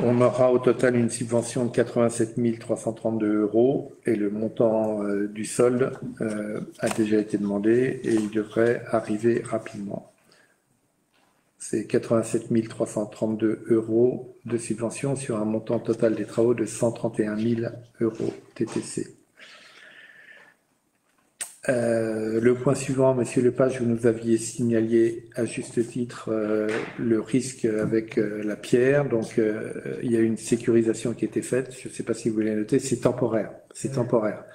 A: On aura au total une subvention de 87 332 € et le montant du solde a déjà été demandé et il devrait arriver rapidement. C'est 87 332 € de subvention sur un montant total des travaux de 131 000 € TTC. Le point suivant, Monsieur Lepage, vous nous aviez signalé à juste titre le risque avec la pierre. Donc, il y a une sécurisation qui a été faite. Je ne sais pas si vous l'avez noté. C'est temporaire. C'est temporaire.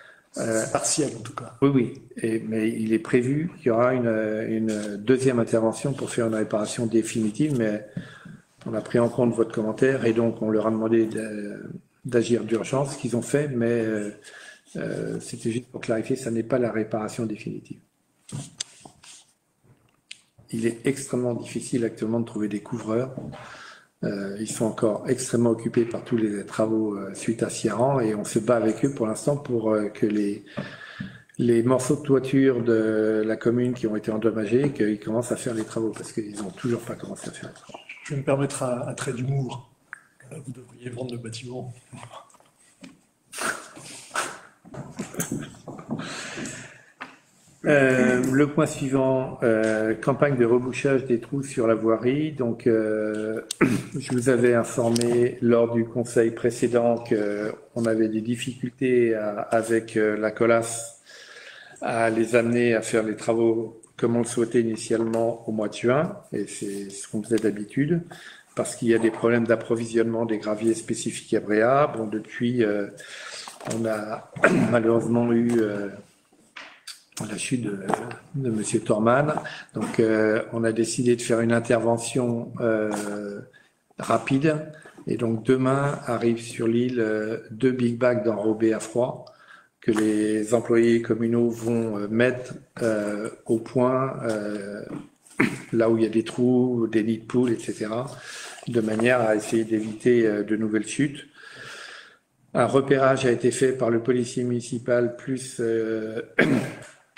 B: Partiel en tout cas.
A: Oui. Mais il est prévu qu'il y aura une deuxième intervention pour faire une réparation définitive. Mais on a pris en compte votre commentaire et donc on leur a demandé d'agir d'urgence, ce qu'ils ont fait. Mais c'était juste pour clarifier, ça n'est pas la réparation définitive. Il est extrêmement difficile actuellement de trouver des couvreurs. Ils sont encore extrêmement occupés par tous les travaux suite à Ciaran et on se bat avec eux pour l'instant pour que les morceaux de toiture de la commune qui ont été endommagés, qu'ils commencent à faire les travaux parce qu'ils n'ont toujours pas commencé à faire les travaux.
B: Je vais me permettre un trait d'humour. Vous devriez vendre le bâtiment.
A: Le point suivant, campagne de rebouchage des trous sur la voirie. Donc, je vous avais informé lors du conseil précédent qu'on avait des difficultés avec la Colas à les amener à faire les travaux comme on le souhaitait initialement au mois de juin, et c'est ce qu'on faisait d'habitude, parce qu'il y a des problèmes d'approvisionnement des graviers spécifiques à Bréa. Bon, depuis, on a malheureusement eu la chute de Monsieur Torman. Donc, on a décidé de faire une intervention rapide. Et donc, demain arrivent sur l'île 2 big bags d'enrobés à froid que les employés communaux vont mettre au point là où il y a des trous, des nids de poules, etc., de manière à essayer d'éviter de nouvelles chutes. Un repérage a été fait par le policier municipal plus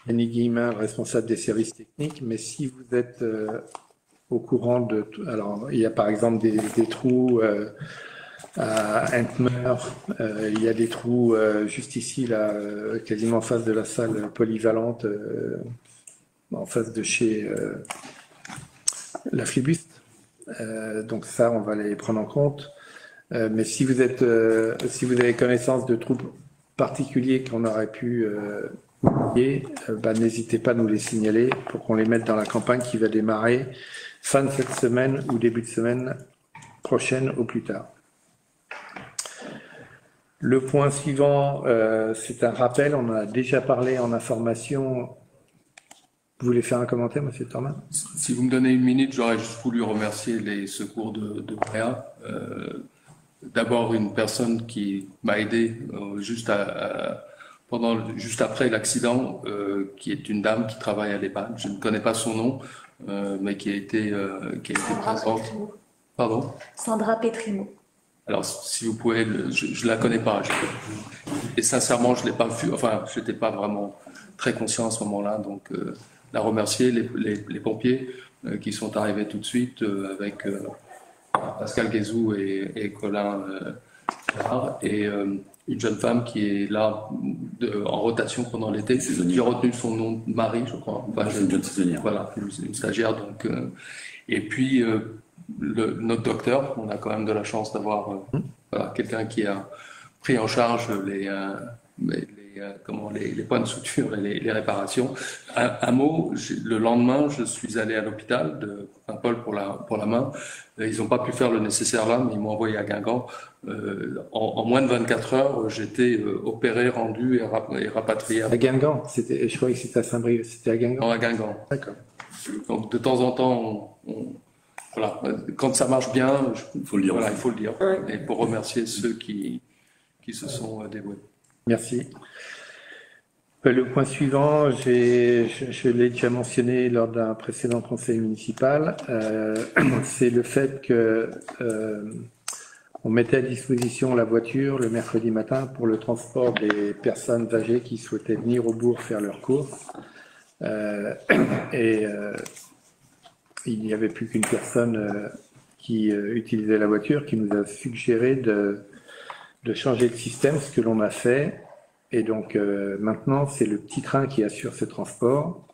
A: Annie Guillemin, responsable des services techniques, mais si vous êtes au courant de... Alors, il y a par exemple des trous à Entmer, il y a des trous juste ici, là, quasiment en face de la salle polyvalente, en face de chez la Flibuste. Donc ça, on va les prendre en compte. Mais si vous avez connaissance de trous particuliers qu'on aurait pu n'hésitez pas à nous les signaler pour qu'on les mette dans la campagne qui va démarrer fin de cette semaine ou début de semaine prochaine au plus tard. Le point suivant, c'est un rappel, on en a déjà parlé en information. Vous voulez faire un commentaire, monsieur Thorman?
D: Si vous me donnez une minute, j'aurais juste voulu remercier les secours de Bréa. D'abord, une personne qui m'a aidé juste après l'accident, qui est une dame qui travaille à l'EHPAD. Je ne connais pas son nom, mais qui a été présente. Pardon?
I: Sandra Petrimo.
D: Alors, si vous pouvez, je la connais pas. Et sincèrement, je l'ai pas vu. Enfin, je n'étais pas vraiment très conscient à ce moment-là. Donc, la remercier, les pompiers qui sont arrivés tout de suite avec Pascal Guézou et Colin et une jeune femme qui est là en rotation pendant l'été. J'ai retenu son nom, Marie, je crois. Enfin,
G: une jeune saisonnière.
D: Voilà, une stagiaire. Donc, et puis, notre docteur, on a quand même de la chance d'avoir quelqu'un qui a pris en charge les points de suture et les réparations. Un mot, le lendemain, je suis allé à l'hôpital de Saint-Paul pour la main. Ils n'ont pas pu faire le nécessaire là, mais ils m'ont envoyé à Guingamp. En moins de 24 heures, j'étais opéré, rendu et rapatrié.
A: À Guingamp? Je croyais que c'était à Saint-Brieuc. C'était à Guingamp?
D: Non, à Guingamp.
A: D'accord.
D: Donc, de temps en temps, voilà, quand ça marche bien,
G: il faut le dire.
D: Voilà, il faut le dire. Et pour remercier ceux qui se sont dévoués.
A: Merci. Le point suivant, je l'ai déjà mentionné lors d'un précédent conseil municipal, c'est le fait que on mettait à disposition la voiture le mercredi matin pour le transport des personnes âgées qui souhaitaient venir au bourg faire leurs courses. Il n'y avait plus qu'une personne qui utilisait la voiture qui nous a suggéré de changer de système, ce que l'on a fait. Et donc maintenant, c'est le petit train qui assure ce transport.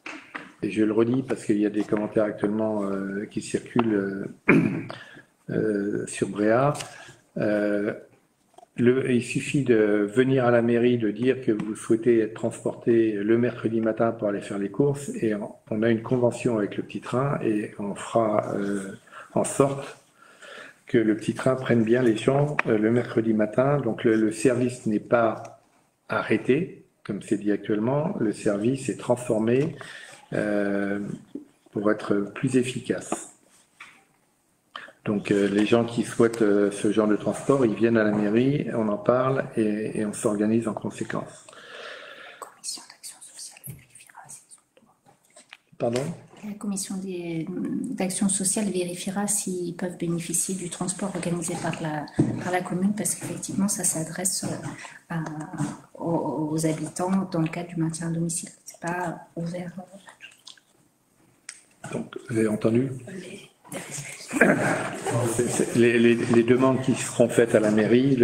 A: Et je le redis parce qu'il y a des commentaires actuellement qui circulent sur Bréa. Il suffit de venir à la mairie, de dire que vous souhaitez être transporté le mercredi matin pour aller faire les courses. Et on a une convention avec le petit train et on fera en sorte que le petit train prenne bien les gens le mercredi matin. Donc le service n'est pas arrêté, comme c'est dit actuellement. Le service est transformé pour être plus efficace. Donc les gens qui souhaitent ce genre de transport, ils viennent à la mairie, on en parle et on s'organise en conséquence.
F: La commission d'action sociale vérifiera s'ils ont droit.
A: Pardon ?
F: La commission d'action sociale vérifiera s'ils peuvent bénéficier du transport organisé par la commune, parce qu'effectivement, ça s'adresse aux habitants dans le cadre du maintien à domicile. C'est pas ouvert.
A: Donc, vous avez entendu ? Les demandes qui seront faites à la mairie,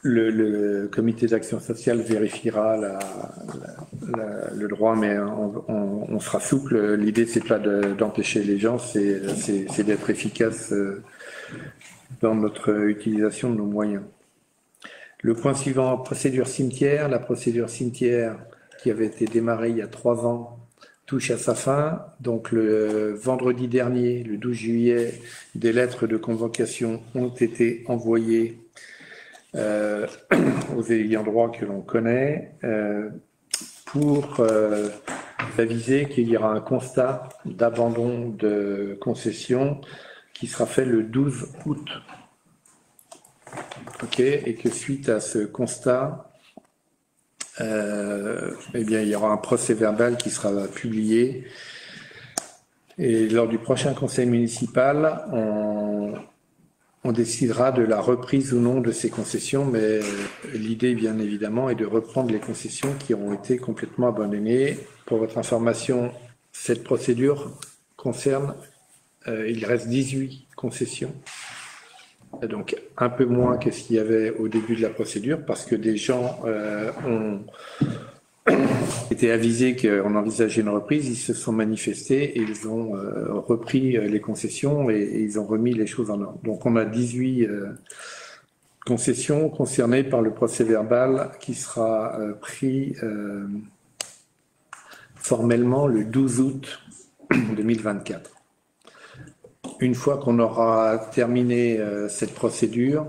A: le comité d'action sociale vérifiera le droit, mais on sera souple. L'idée, c'est pas d'empêcher les gens, c'est d'être efficace dans notre utilisation de nos moyens. Le point suivant, procédure cimetière. La procédure cimetière qui avait été démarrée il y a 3 ans touche à sa fin. Donc le vendredi dernier, le 12 juillet, des lettres de convocation ont été envoyées aux ayants droit que l'on connaît pour aviser qu'il y aura un constat d'abandon de concession qui sera fait le 12 août. Ok, et que suite à ce constat, eh bien, il y aura un procès-verbal qui sera publié. Et lors du prochain conseil municipal, on décidera de la reprise ou non de ces concessions, mais l'idée, bien évidemment, est de reprendre les concessions qui ont été complètement abandonnées. Pour votre information, cette procédure concerne il reste 18 concessions. Donc un peu moins que ce qu'il y avait au début de la procédure, parce que des gens ont été avisés qu'on envisageait une reprise, ils se sont manifestés et ils ont repris les concessions et ils ont remis les choses en ordre. Donc on a 18 concessions concernées par le procès-verbal qui sera pris formellement le 12 août 2024. Une fois qu'on aura terminé cette procédure,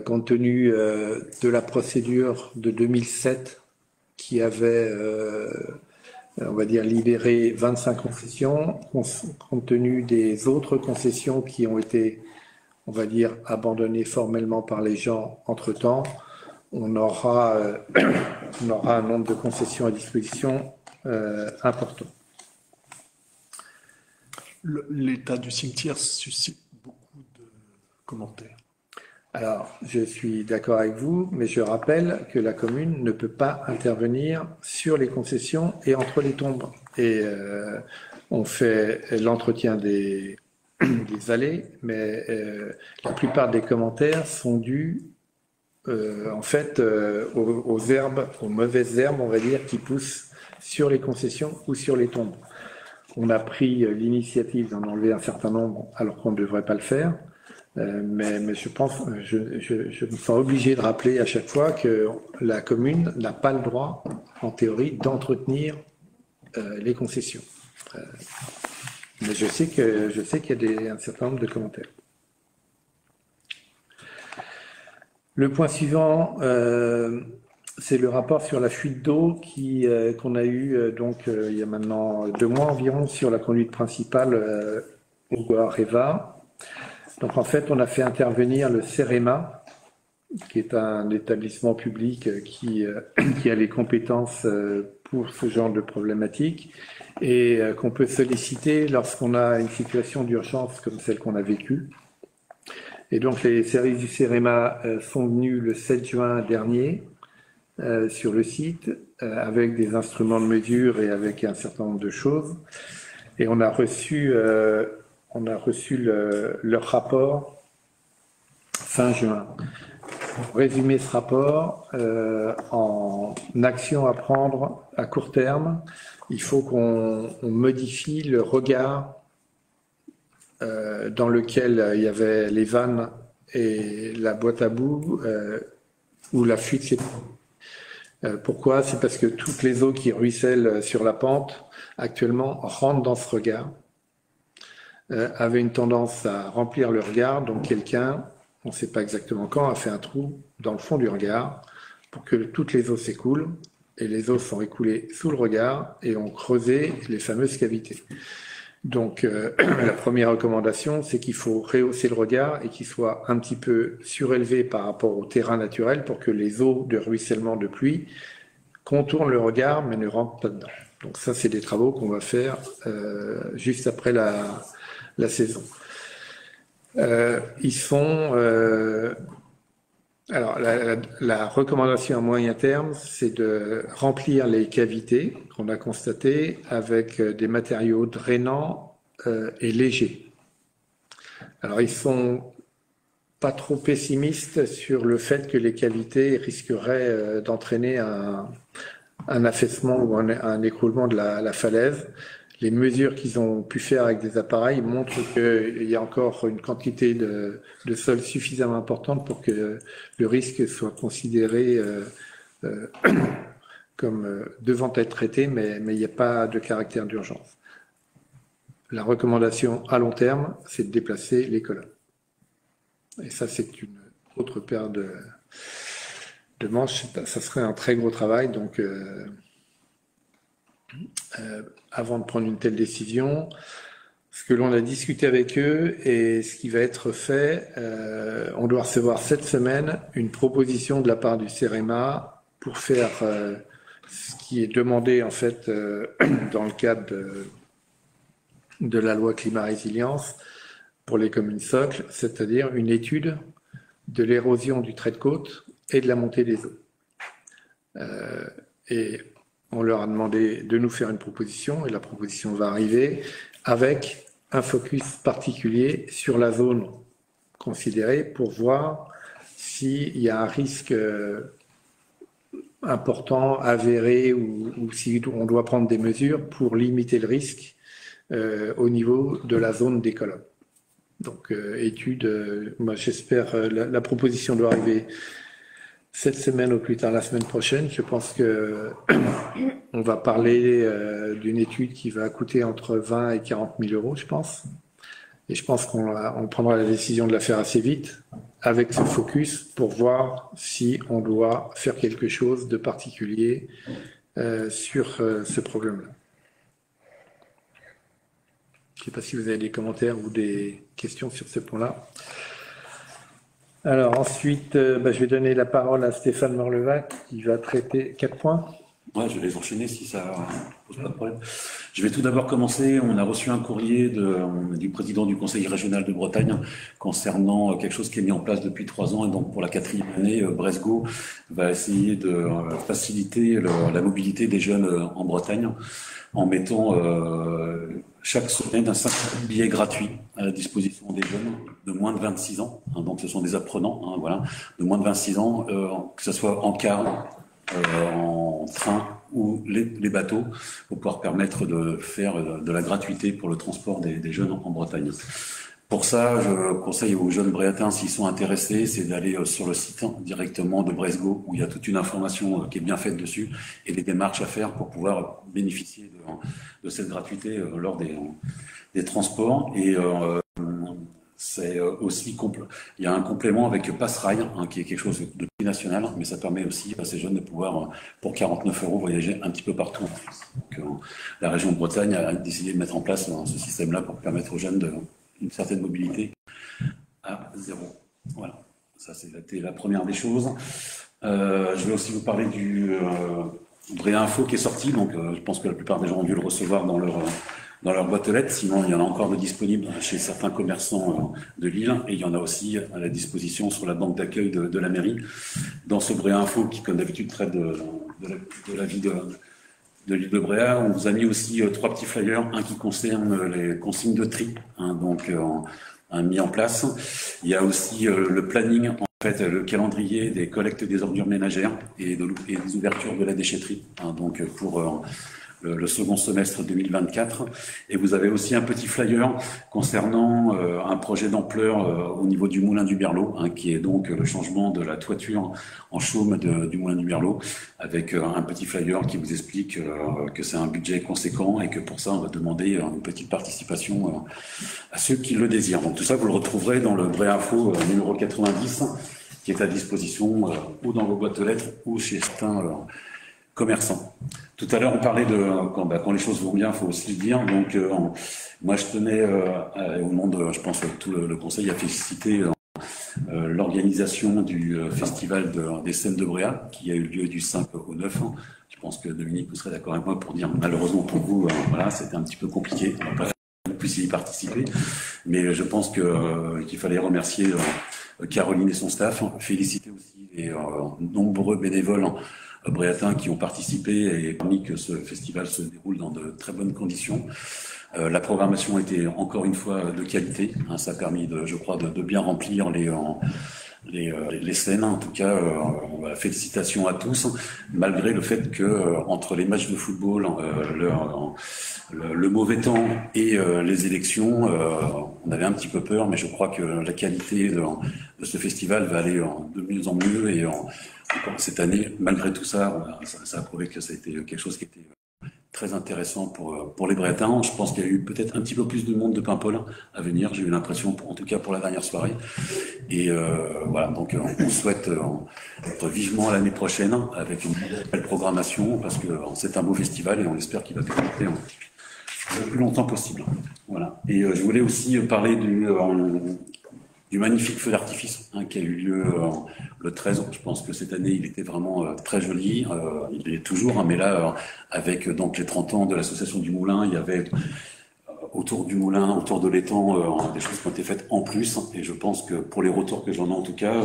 A: compte tenu de la procédure de 2007 qui avait, on va dire, libéré 25 concessions, compte tenu des autres concessions qui ont été, on va dire, abandonnées formellement par les gens entre-temps, on aura un nombre de concessions à disposition important.
B: L'état du cimetière suscite beaucoup de commentaires.
A: Alors, je suis d'accord avec vous, mais je rappelle que la commune ne peut pas intervenir sur les concessions et entre les tombes. Et on fait l'entretien des allées, mais la plupart des commentaires sont dus en fait aux herbes, aux mauvaises herbes, on va dire, qui poussent sur les concessions ou sur les tombes. On a pris l'initiative d'en enlever un certain nombre alors qu'on ne devrait pas le faire. Mais je pense, je me sens obligé de rappeler à chaque fois que la commune n'a pas le droit, en théorie, d'entretenir les concessions. Mais je sais qu'il y a un certain nombre de commentaires. Le point suivant, c'est le rapport sur la fuite d'eau qu'on a eu il y a maintenant 2 mois environ sur la conduite principale au Goa-Reva. Donc en fait, on a fait intervenir le CEREMA, qui est un établissement public qui a les compétences pour ce genre de problématiques et qu'on peut solliciter lorsqu'on a une situation d'urgence comme celle qu'on a vécue. Et donc les services du CEREMA sont venus le 7 juin dernier sur le site avec des instruments de mesure et avec un certain nombre de choses. Et on a reçu leur rapport fin juin. Pour résumer ce rapport, en action à prendre à court terme, il faut qu'on modifie le regard dans lequel il y avait les vannes et la boîte à boue où la fuite s'est produite. Pourquoi? C'est parce que toutes les eaux qui ruissellent sur la pente actuellement rentrent dans ce regard. Avait une tendance à remplir le regard, donc quelqu'un, on ne sait pas exactement quand, a fait un trou dans le fond du regard pour que toutes les eaux s'écoulent, et les eaux sont écoulées sous le regard et ont creusé les fameuses cavités. Donc la première recommandation, c'est qu'il faut rehausser le regard et qu'il soit un petit peu surélevé par rapport au terrain naturel pour que les eaux de ruissellement de pluie contournent le regard mais ne rentrent pas dedans. Donc ça, c'est des travaux qu'on va faire juste après la saison. Ils font... alors, la recommandation à moyen terme, c'est de remplir les cavités qu'on a constatées avec des matériaux drainants et légers. Alors, ils sont pas trop pessimistes sur le fait que les cavités risqueraient d'entraîner un affaissement ou un écroulement de la falaise. Les mesures qu'ils ont pu faire avec des appareils montrent qu'il y a encore une quantité de sol suffisamment importante pour que le risque soit considéré comme devant être traité, mais il n'y a pas de caractère d'urgence. La recommandation à long terme, c'est de déplacer les colonnes. Et ça, c'est une autre paire de manches. Ça serait un très gros travail, donc... avant de prendre une telle décision, ce que l'on a discuté avec eux et ce qui va être fait, on doit recevoir cette semaine une proposition de la part du CEREMA pour faire ce qui est demandé en fait dans le cadre de la loi climat résilience pour les communes socles, c'est-à-dire une étude de l'érosion du trait de côte et de la montée des eaux. Et on leur a demandé de nous faire une proposition et la proposition va arriver avec un focus particulier sur la zone considérée pour voir s'il y a un risque important, avéré, ou si on doit prendre des mesures pour limiter le risque au niveau de la zone des colonnes. Donc, moi j'espère, la proposition doit arriver cette semaine ou plus tard la semaine prochaine. Je pense que on va parler d'une étude qui va coûter entre 20 et 40 000 euros, je pense. Et je pense qu'on prendra la décision de la faire assez vite, avec ce focus, pour voir si on doit faire quelque chose de particulier sur ce problème-là. Je ne sais pas si vous avez des commentaires ou des questions sur ce point-là. Alors ensuite, je vais donner la parole à Stéphane Morlevac qui va traiter 4 points.
G: Ouais, je vais les enchaîner si ça pose pas de problème. Je vais tout d'abord commencer. On a reçu un courrier du président du Conseil régional de Bretagne concernant quelque chose qui est mis en place depuis 3 ans. Et donc pour la 4e année, Bresgo va essayer de faciliter la mobilité des jeunes en Bretagne en mettant chaque semaine un 50 billets gratuits à la disposition des jeunes de moins de 26 ans. Donc ce sont des apprenants, voilà, de moins de 26 ans, que ce soit en car, en train ou les bateaux, pour pouvoir permettre de faire de la gratuité pour le transport des jeunes en Bretagne. Pour ça, je conseille aux jeunes bréatins, s'ils sont intéressés, c'est d'aller sur le site directement de Bresgo, où il y a toute une information qui est bien faite dessus, et des démarches à faire pour pouvoir bénéficier de cette gratuité lors des transports. Et c'est aussi il y a un complément avec Passerail, qui est quelque chose de plus national, mais ça permet aussi à ces jeunes de pouvoir, pour 49 €, voyager un petit peu partout en France. Donc, la région de Bretagne a décidé de mettre en place ce système-là pour permettre aux jeunes une certaine mobilité à 0. Voilà, ça c'était la première des choses. Je vais aussi vous parler du Bréinfo qui est sorti, donc je pense que la plupart des gens ont dû le recevoir dans leur boîte aux lettres, sinon il y en a encore de disponibles chez certains commerçants de Lille, et il y en a aussi à la disposition sur la banque d'accueil de la mairie. Dans ce Bréinfo qui, comme d'habitude, traite de la vie de l'île de Bréa, on vous a mis aussi 3 petits flyers, un qui concerne les consignes de tri, mis en place. Il y a aussi le planning, en fait, le calendrier des collectes des ordures ménagères et des ouvertures de la déchetterie, donc pour le second semestre 2024. Et vous avez aussi un petit flyer concernant un projet d'ampleur au niveau du Moulin du Berlot, qui est donc le changement de la toiture en chaume du Moulin du Berlot, avec un petit flyer qui vous explique que c'est un budget conséquent et que pour ça, on va demander une petite participation à ceux qui le désirent. Donc tout ça, vous le retrouverez dans le Bréinfo numéro 90, qui est à disposition ou dans vos boîtes aux lettres ou chez certains commerçants. Tout à l'heure, on parlait de quand les choses vont bien, il faut aussi le dire. Donc, moi, je tenais, au nom de, je pense, tout le conseil, à féliciter l'organisation du festival des scènes de Bréa, qui a eu lieu du 5 au 9. Je pense que Dominique, vous serez d'accord avec moi pour dire, malheureusement pour vous, voilà, c'était un petit peu compliqué. On n'a pas pu y participer, mais je pense qu'il fallait remercier Caroline et son staff, féliciter aussi les nombreux bénévoles bréatins qui ont participé et permis que ce festival se déroule dans de très bonnes conditions. La programmation était encore une fois de qualité, ça a permis, je crois, de bien remplir les scènes. En tout cas, félicitations à tous, malgré le fait que entre les matchs de football, le mauvais temps et les élections, on avait un petit peu peur, mais je crois que la qualité de ce festival va aller de mieux en mieux, et cette année, malgré tout ça, ça a prouvé que ça a été quelque chose qui était très intéressant pour les Bréatins. Je pense qu'il y a eu peut-être un petit peu plus de monde de Paimpol à venir, j'ai eu l'impression, en tout cas pour la dernière soirée. Et voilà, donc on souhaite être vivement l'année prochaine avec une belle programmation, parce que c'est un beau festival et on espère qu'il va développer le plus longtemps possible. Voilà. Et je voulais aussi parler du magnifique feu d'artifice qui a eu lieu le 13. Je pense que cette année, il était vraiment très joli. Il est toujours, mais là, avec donc les 30 ans de l'association du Moulin, il y avait autour du Moulin, autour de l'étang, des choses qui ont été faites en plus. Et je pense que pour les retours que j'en ai en tout cas,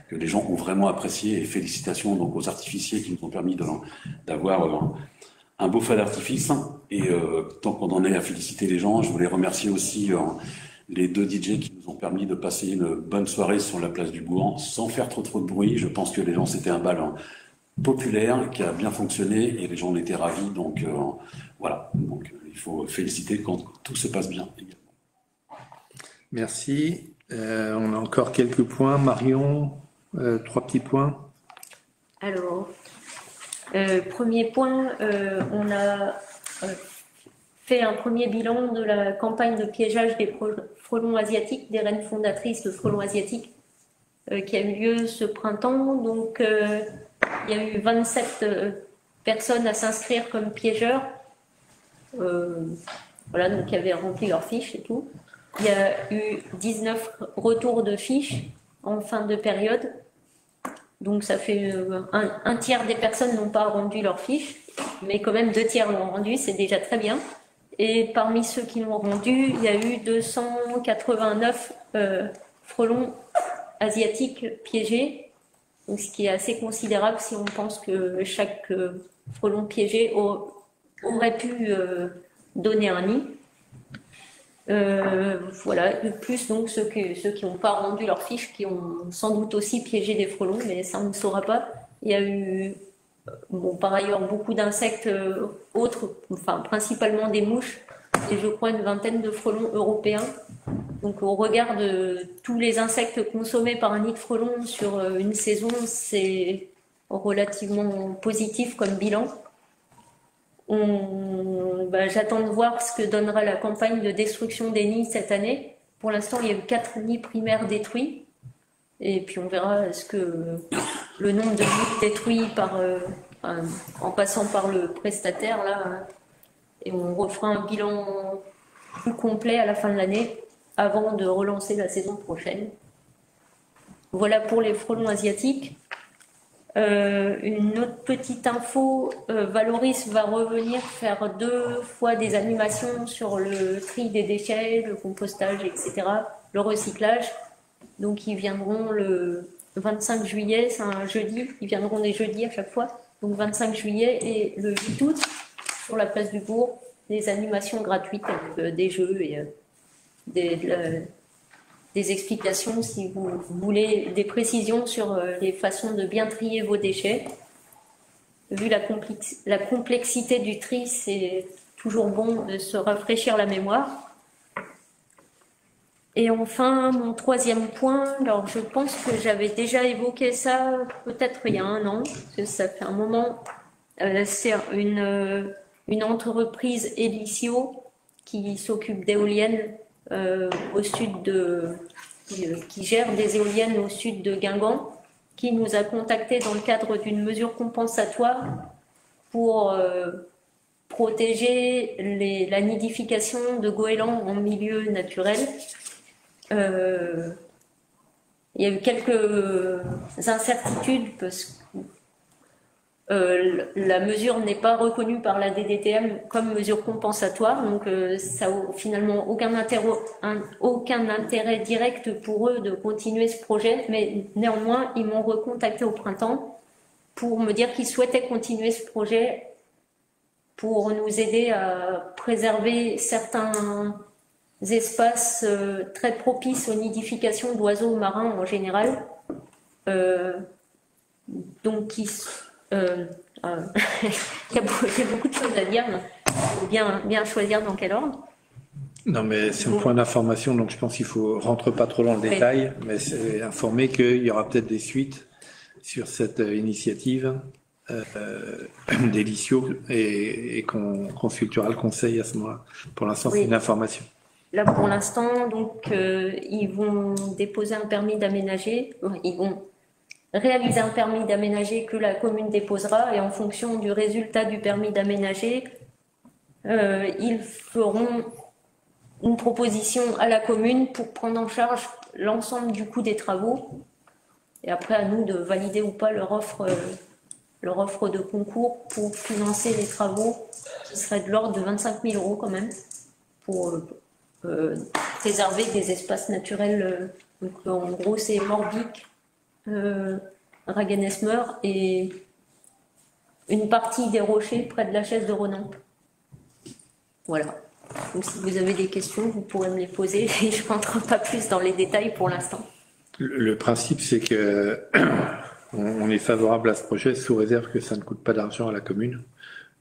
G: que les gens ont vraiment apprécié. Et félicitations donc aux artificiers qui nous ont permis d'avoir un beau feu d'artifice. Et tant qu'on en est à féliciter les gens, je voulais remercier aussi les 2 DJ qui nous ont permis de passer une bonne soirée sur la place du Bourg sans faire trop de bruit. Je pense que les gens, c'était un bal populaire qui a bien fonctionné et les gens en étaient ravis. Donc voilà, donc il faut féliciter quand tout se passe bien également.
A: Merci. On a encore quelques points. Marion, 3 petits points.
E: Alors, premier point, on a fait un premier bilan de la campagne de piégeage des frelons asiatiques, des reines fondatrices de frelons asiatiques, qui a eu lieu ce printemps. Donc, il y a eu 27 personnes à s'inscrire comme piégeurs. Voilà, donc qui avaient rempli leurs fiches et tout. Il y a eu 19 retours de fiches en fin de période. Donc ça fait un tiers des personnes n'ont pas rendu leurs fiches, mais quand même 2 tiers l'ont rendu, c'est déjà très bien. Et parmi ceux qui l'ont rendu, il y a eu 289 frelons asiatiques piégés, donc ce qui est assez considérable si on pense que chaque frelon piégé aurait pu donner un nid. Voilà, de plus donc ceux qui n'ont pas rendu leurs fiches, qui ont sans doute aussi piégé des frelons, mais ça on ne saura pas. Il y a eu par ailleurs beaucoup d'insectes autres, enfin principalement des mouches, et je crois une vingtaine de frelons européens. Donc au regard de tous les insectes consommés par un nid de frelons sur une saison, c'est relativement positif comme bilan. J'attends de voir ce que donnera la campagne de destruction des nids cette année. Pour l'instant, il y a eu 4 nids primaires détruits. Et puis on verra est-ce que le nombre de nids détruits en passant par le prestataire, là, et on refera un bilan plus complet à la fin de l'année avant de relancer la saison prochaine. Voilà pour les frelons asiatiques. Une autre petite info, Valoris va revenir faire 2 fois des animations sur le tri des déchets, le compostage, etc., le recyclage. Donc ils viendront le 25 juillet, c'est un jeudi, ils viendront des jeudis à chaque fois. Donc 25 juillet et le 8 août, sur la place du Bourg, des animations gratuites avec des jeux et des explications si vous voulez des précisions sur les façons de bien trier vos déchets. Vu la complexité du tri, c'est toujours bon de se rafraîchir la mémoire. Et enfin, mon 3e point, alors je pense que j'avais déjà évoqué ça peut-être il y a 1 an, parce que ça fait un moment, c'est une entreprise Elicio qui s'occupe d'éoliennes au sud qui gère des éoliennes au sud de Guingamp, qui nous a contactés dans le cadre d'une mesure compensatoire pour protéger la nidification de goélands en milieu naturel. Il y a eu quelques incertitudes parce que la mesure n'est pas reconnue par la DDTM comme mesure compensatoire, donc ça n'a finalement aucun intérêt direct pour eux de continuer ce projet, mais néanmoins ils m'ont recontacté au printemps pour me dire qu'ils souhaitaient continuer ce projet pour nous aider à préserver certains espaces très propices aux nidifications d'oiseaux marins en général, donc il y a beaucoup de choses à dire, mais il faut bien choisir dans quel ordre.
A: Non, mais c'est un point d'information, donc je pense qu'il faut rentre pas trop dans le détail, mais c'est informer qu'il y aura peut-être des suites sur cette initiative d'Elicio et qu'on consultera le conseil à ce moment-là. Pour l'instant, c'est une information.
E: Là, pour l'instant, donc, ils vont déposer un permis d'aménager. Ils vont réaliser un permis d'aménager que la commune déposera, et en fonction du résultat du permis d'aménager, ils feront une proposition à la commune pour prendre en charge l'ensemble du coût des travaux. Et après, à nous de valider ou pas leur offre de concours pour financer les travaux, qui seraient de l'ordre de 25 000 € quand même, pour préserver des espaces naturels. Donc, en gros, c'est Morbic, Raguenesmeur et une partie des rochers près de la chaise de Renan. Voilà. Donc si vous avez des questions, vous pourrez me les poser. Je ne rentre pas plus dans les détails pour l'instant.
A: Le principe, c'est que on est favorable à ce projet sous réserve que ça ne coûte pas d'argent à la commune,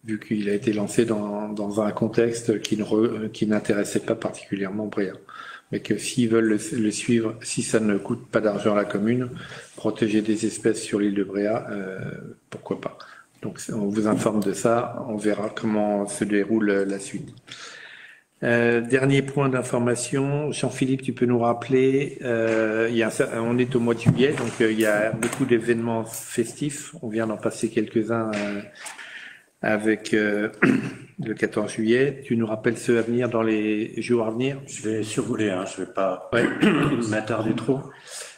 A: vu qu'il a été lancé dans un contexte qui n'intéressait pas particulièrement Bréa. Mais que s'ils veulent le suivre, si ça ne coûte pas d'argent à la commune, protéger des espèces sur l'île de Bréa, pourquoi pas. Donc on vous informe de ça, on verra comment se déroule la suite. Dernier point d'information, Jean-Philippe, tu peux nous rappeler, on est au mois de juillet, donc il y a beaucoup d'événements festifs, on vient d'en passer quelques-uns avec le 14 juillet. Tu nous rappelles ceux à venir dans les jours à venir?
I: Je vais survoler, je vais pas m'attarder trop.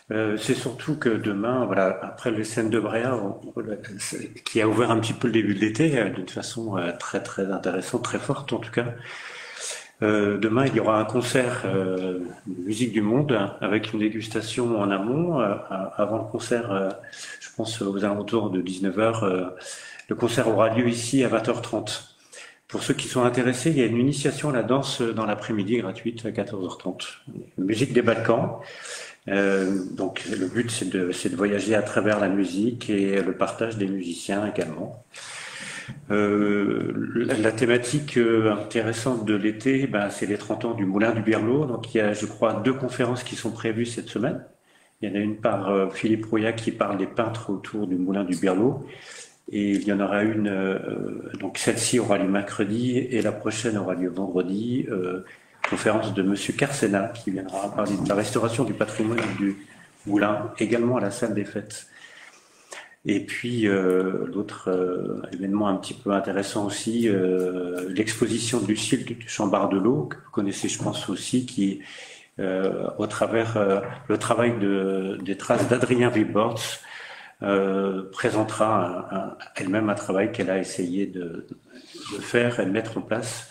I: C'est surtout que demain, voilà, après les scènes de Bréa, qui a ouvert un petit peu le début de l'été, d'une façon très très intéressante, très forte en tout cas. Demain, il y aura un concert de musique du monde avec une dégustation en amont. Avant le concert, je pense aux alentours de 19h, le concert aura lieu ici à 20h30. Pour ceux qui sont intéressés, il y a une initiation à la danse dans l'après-midi gratuite à 14h30. Musique des Balkans. Donc le but, c'est de voyager à travers la musique et le partage des musiciens également. La thématique intéressante de l'été, c'est les 30 ans du Moulin du Birlot. Donc il y a, je crois, 2 conférences qui sont prévues cette semaine. Il y en a une par Philippe Rouillat qui parle des peintres autour du Moulin du Birlot. Et il y en aura une, donc celle-ci aura lieu mercredi et la prochaine aura lieu vendredi. Conférence de Monsieur Carcena qui viendra parler de la restauration du patrimoine du Moulin, également à la salle des fêtes. Et puis l'autre événement un petit peu intéressant aussi, l'exposition de Lucille du Chambard-de-l'Eau, que vous connaissez je pense aussi, qui au travers le travail des traces d'Adrien Wibortz présentera elle-même un travail qu'elle a essayé de faire et de mettre en place,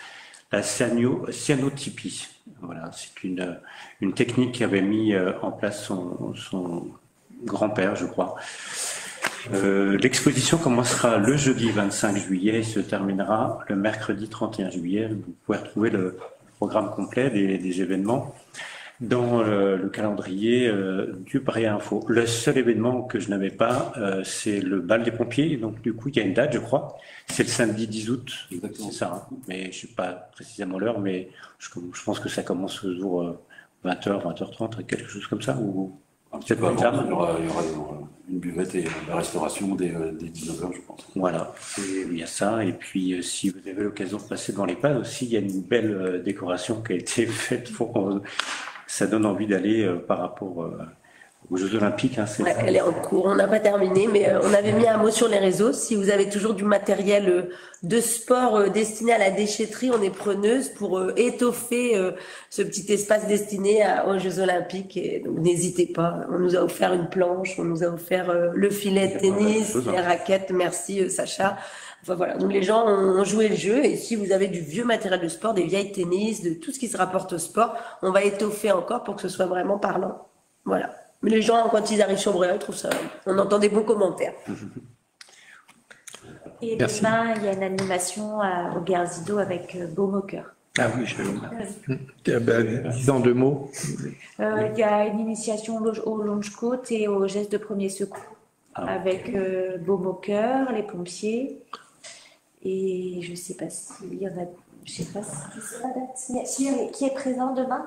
I: la cyanotypie. Voilà, c'est une technique qu'avait mis en place son grand-père, je crois. L'exposition commencera le jeudi 25 juillet et se terminera le mercredi 31 juillet. Vous pouvez retrouver le programme complet des événements dans le calendrier du Bréa Info. Le seul événement que je n'avais pas, c'est le bal des pompiers. Donc du coup, il y a une date, je crois. C'est le samedi 10 août. Exactement. C'est ça. Mais je ne sais pas précisément l'heure, mais je pense que ça commence le jour 20h, 20h30, quelque chose comme ça. Ou
G: un petit peu avant, il y aura une buvette et la restauration dès 19h, je pense.
I: Voilà, il y a ça. Et puis, si vous avez l'occasion de passer dans les pannes aussi, il y a une belle décoration qui a été faite pour... ça donne envie d'aller par rapport aux Jeux Olympiques.
H: Elle est en cours, on n'a pas terminé, mais on avait mis un mot sur les réseaux. Si vous avez toujours du matériel de sport destiné à la déchetterie, on est preneuse pour étoffer ce petit espace destiné aux Jeux Olympiques. Et donc n'hésitez pas, on nous a offert une planche, on nous a offert le filet de tennis, les raquettes, merci Sacha. Enfin voilà, donc les gens ont joué le jeu et si vous avez du vieux matériel de sport, des vieilles tennis, de tout ce qui se rapporte au sport, on va étoffer encore pour que ce soit vraiment parlant. Voilà. Mais les gens, quand ils arrivent sur Bréa, ils trouvent ça, on entend des bons commentaires.
E: Et demain, il y a une animation au Garzido avec Baume au cœur.
A: Ah oui, je dis en 2 mots.
J: Il y a une initiation au longe-côte et au geste de premier secours avec Baume au cœur, les pompiers. Et je ne sais pas s'il y en a. Je sais pas qui est présent demain.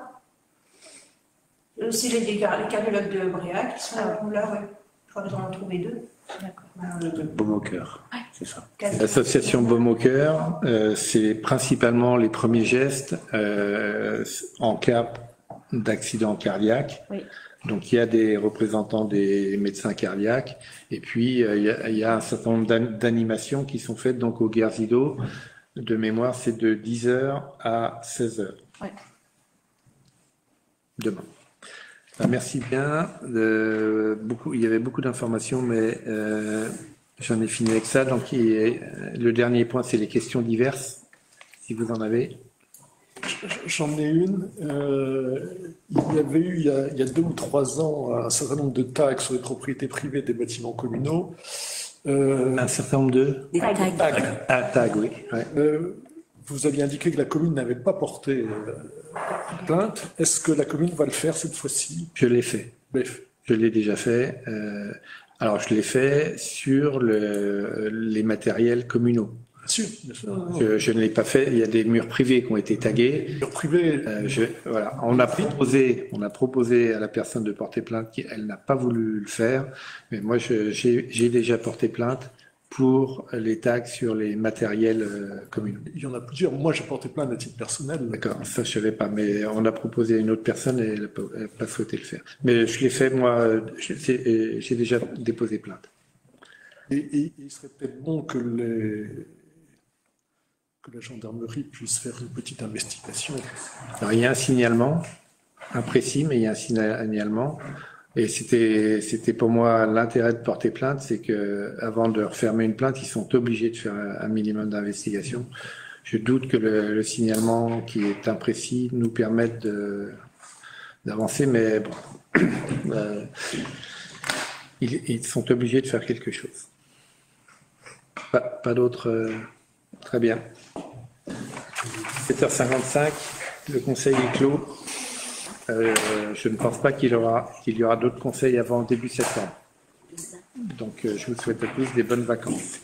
K: C'est les cardiologues de Bréa qui sont là, ouais. Je crois que j'en ai trouvé 2. D'accord.
I: Baume au cœur, c'est ça.
A: L'association Baume au cœur, c'est principalement les premiers gestes en cas d'accident cardiaque. Oui. Donc il y a des représentants des médecins cardiaques et puis il y a un certain nombre d'animations qui sont faites donc au Garzido. De mémoire, c'est de 10h à 16h. Ouais. Demain. Merci bien. Il y avait beaucoup d'informations, mais j'en ai fini avec ça. Donc, le dernier point, c'est les questions diverses, si vous en avez.
B: J'en ai une. Il y avait eu, il y a 2 ou 3 ans, un certain nombre de taxes sur les propriétés privées des bâtiments communaux.
A: Un certain nombre de
H: Des tags.
A: tags, oui. Ouais.
B: Vous aviez indiqué que la commune n'avait pas porté plainte. Est-ce que la commune va le faire cette fois-ci?
A: Je l'ai fait. Je l'ai déjà fait. Alors, je l'ai fait sur les matériels communaux.
B: Bien sûr.
A: Je ne l'ai pas fait. Il y a des murs privés qui ont été tagués.
B: Murs privés.
A: Voilà. On a proposé à la personne de porter plainte. Elle n'a pas voulu le faire. Mais moi, j'ai déjà porté plainte pour les tags sur les matériels communaux.
B: Il y en a plusieurs. Moi, j'ai porté plainte à titre personnel.
A: D'accord, ça je ne savais pas, mais on a proposé à une autre personne et elle n'a pas souhaité le faire. Mais je l'ai fait, moi, j'ai déjà déposé plainte.
B: Et il serait peut-être bon que la gendarmerie puisse faire une petite investigation.
A: Alors, il y a un signalement, imprécis, mais il y a un signalement. Et c'était pour moi l'intérêt de porter plainte, c'est que avant de refermer une plainte, ils sont obligés de faire un minimum d'investigation. Je doute que le signalement qui est imprécis nous permette d'avancer, mais bon, ils sont obligés de faire quelque chose. Pas d'autre. Très bien. 7h55, le conseil est clos. Je ne pense pas qu'il y aura d'autres conseils avant début septembre. Donc, je vous souhaite à tous des bonnes vacances.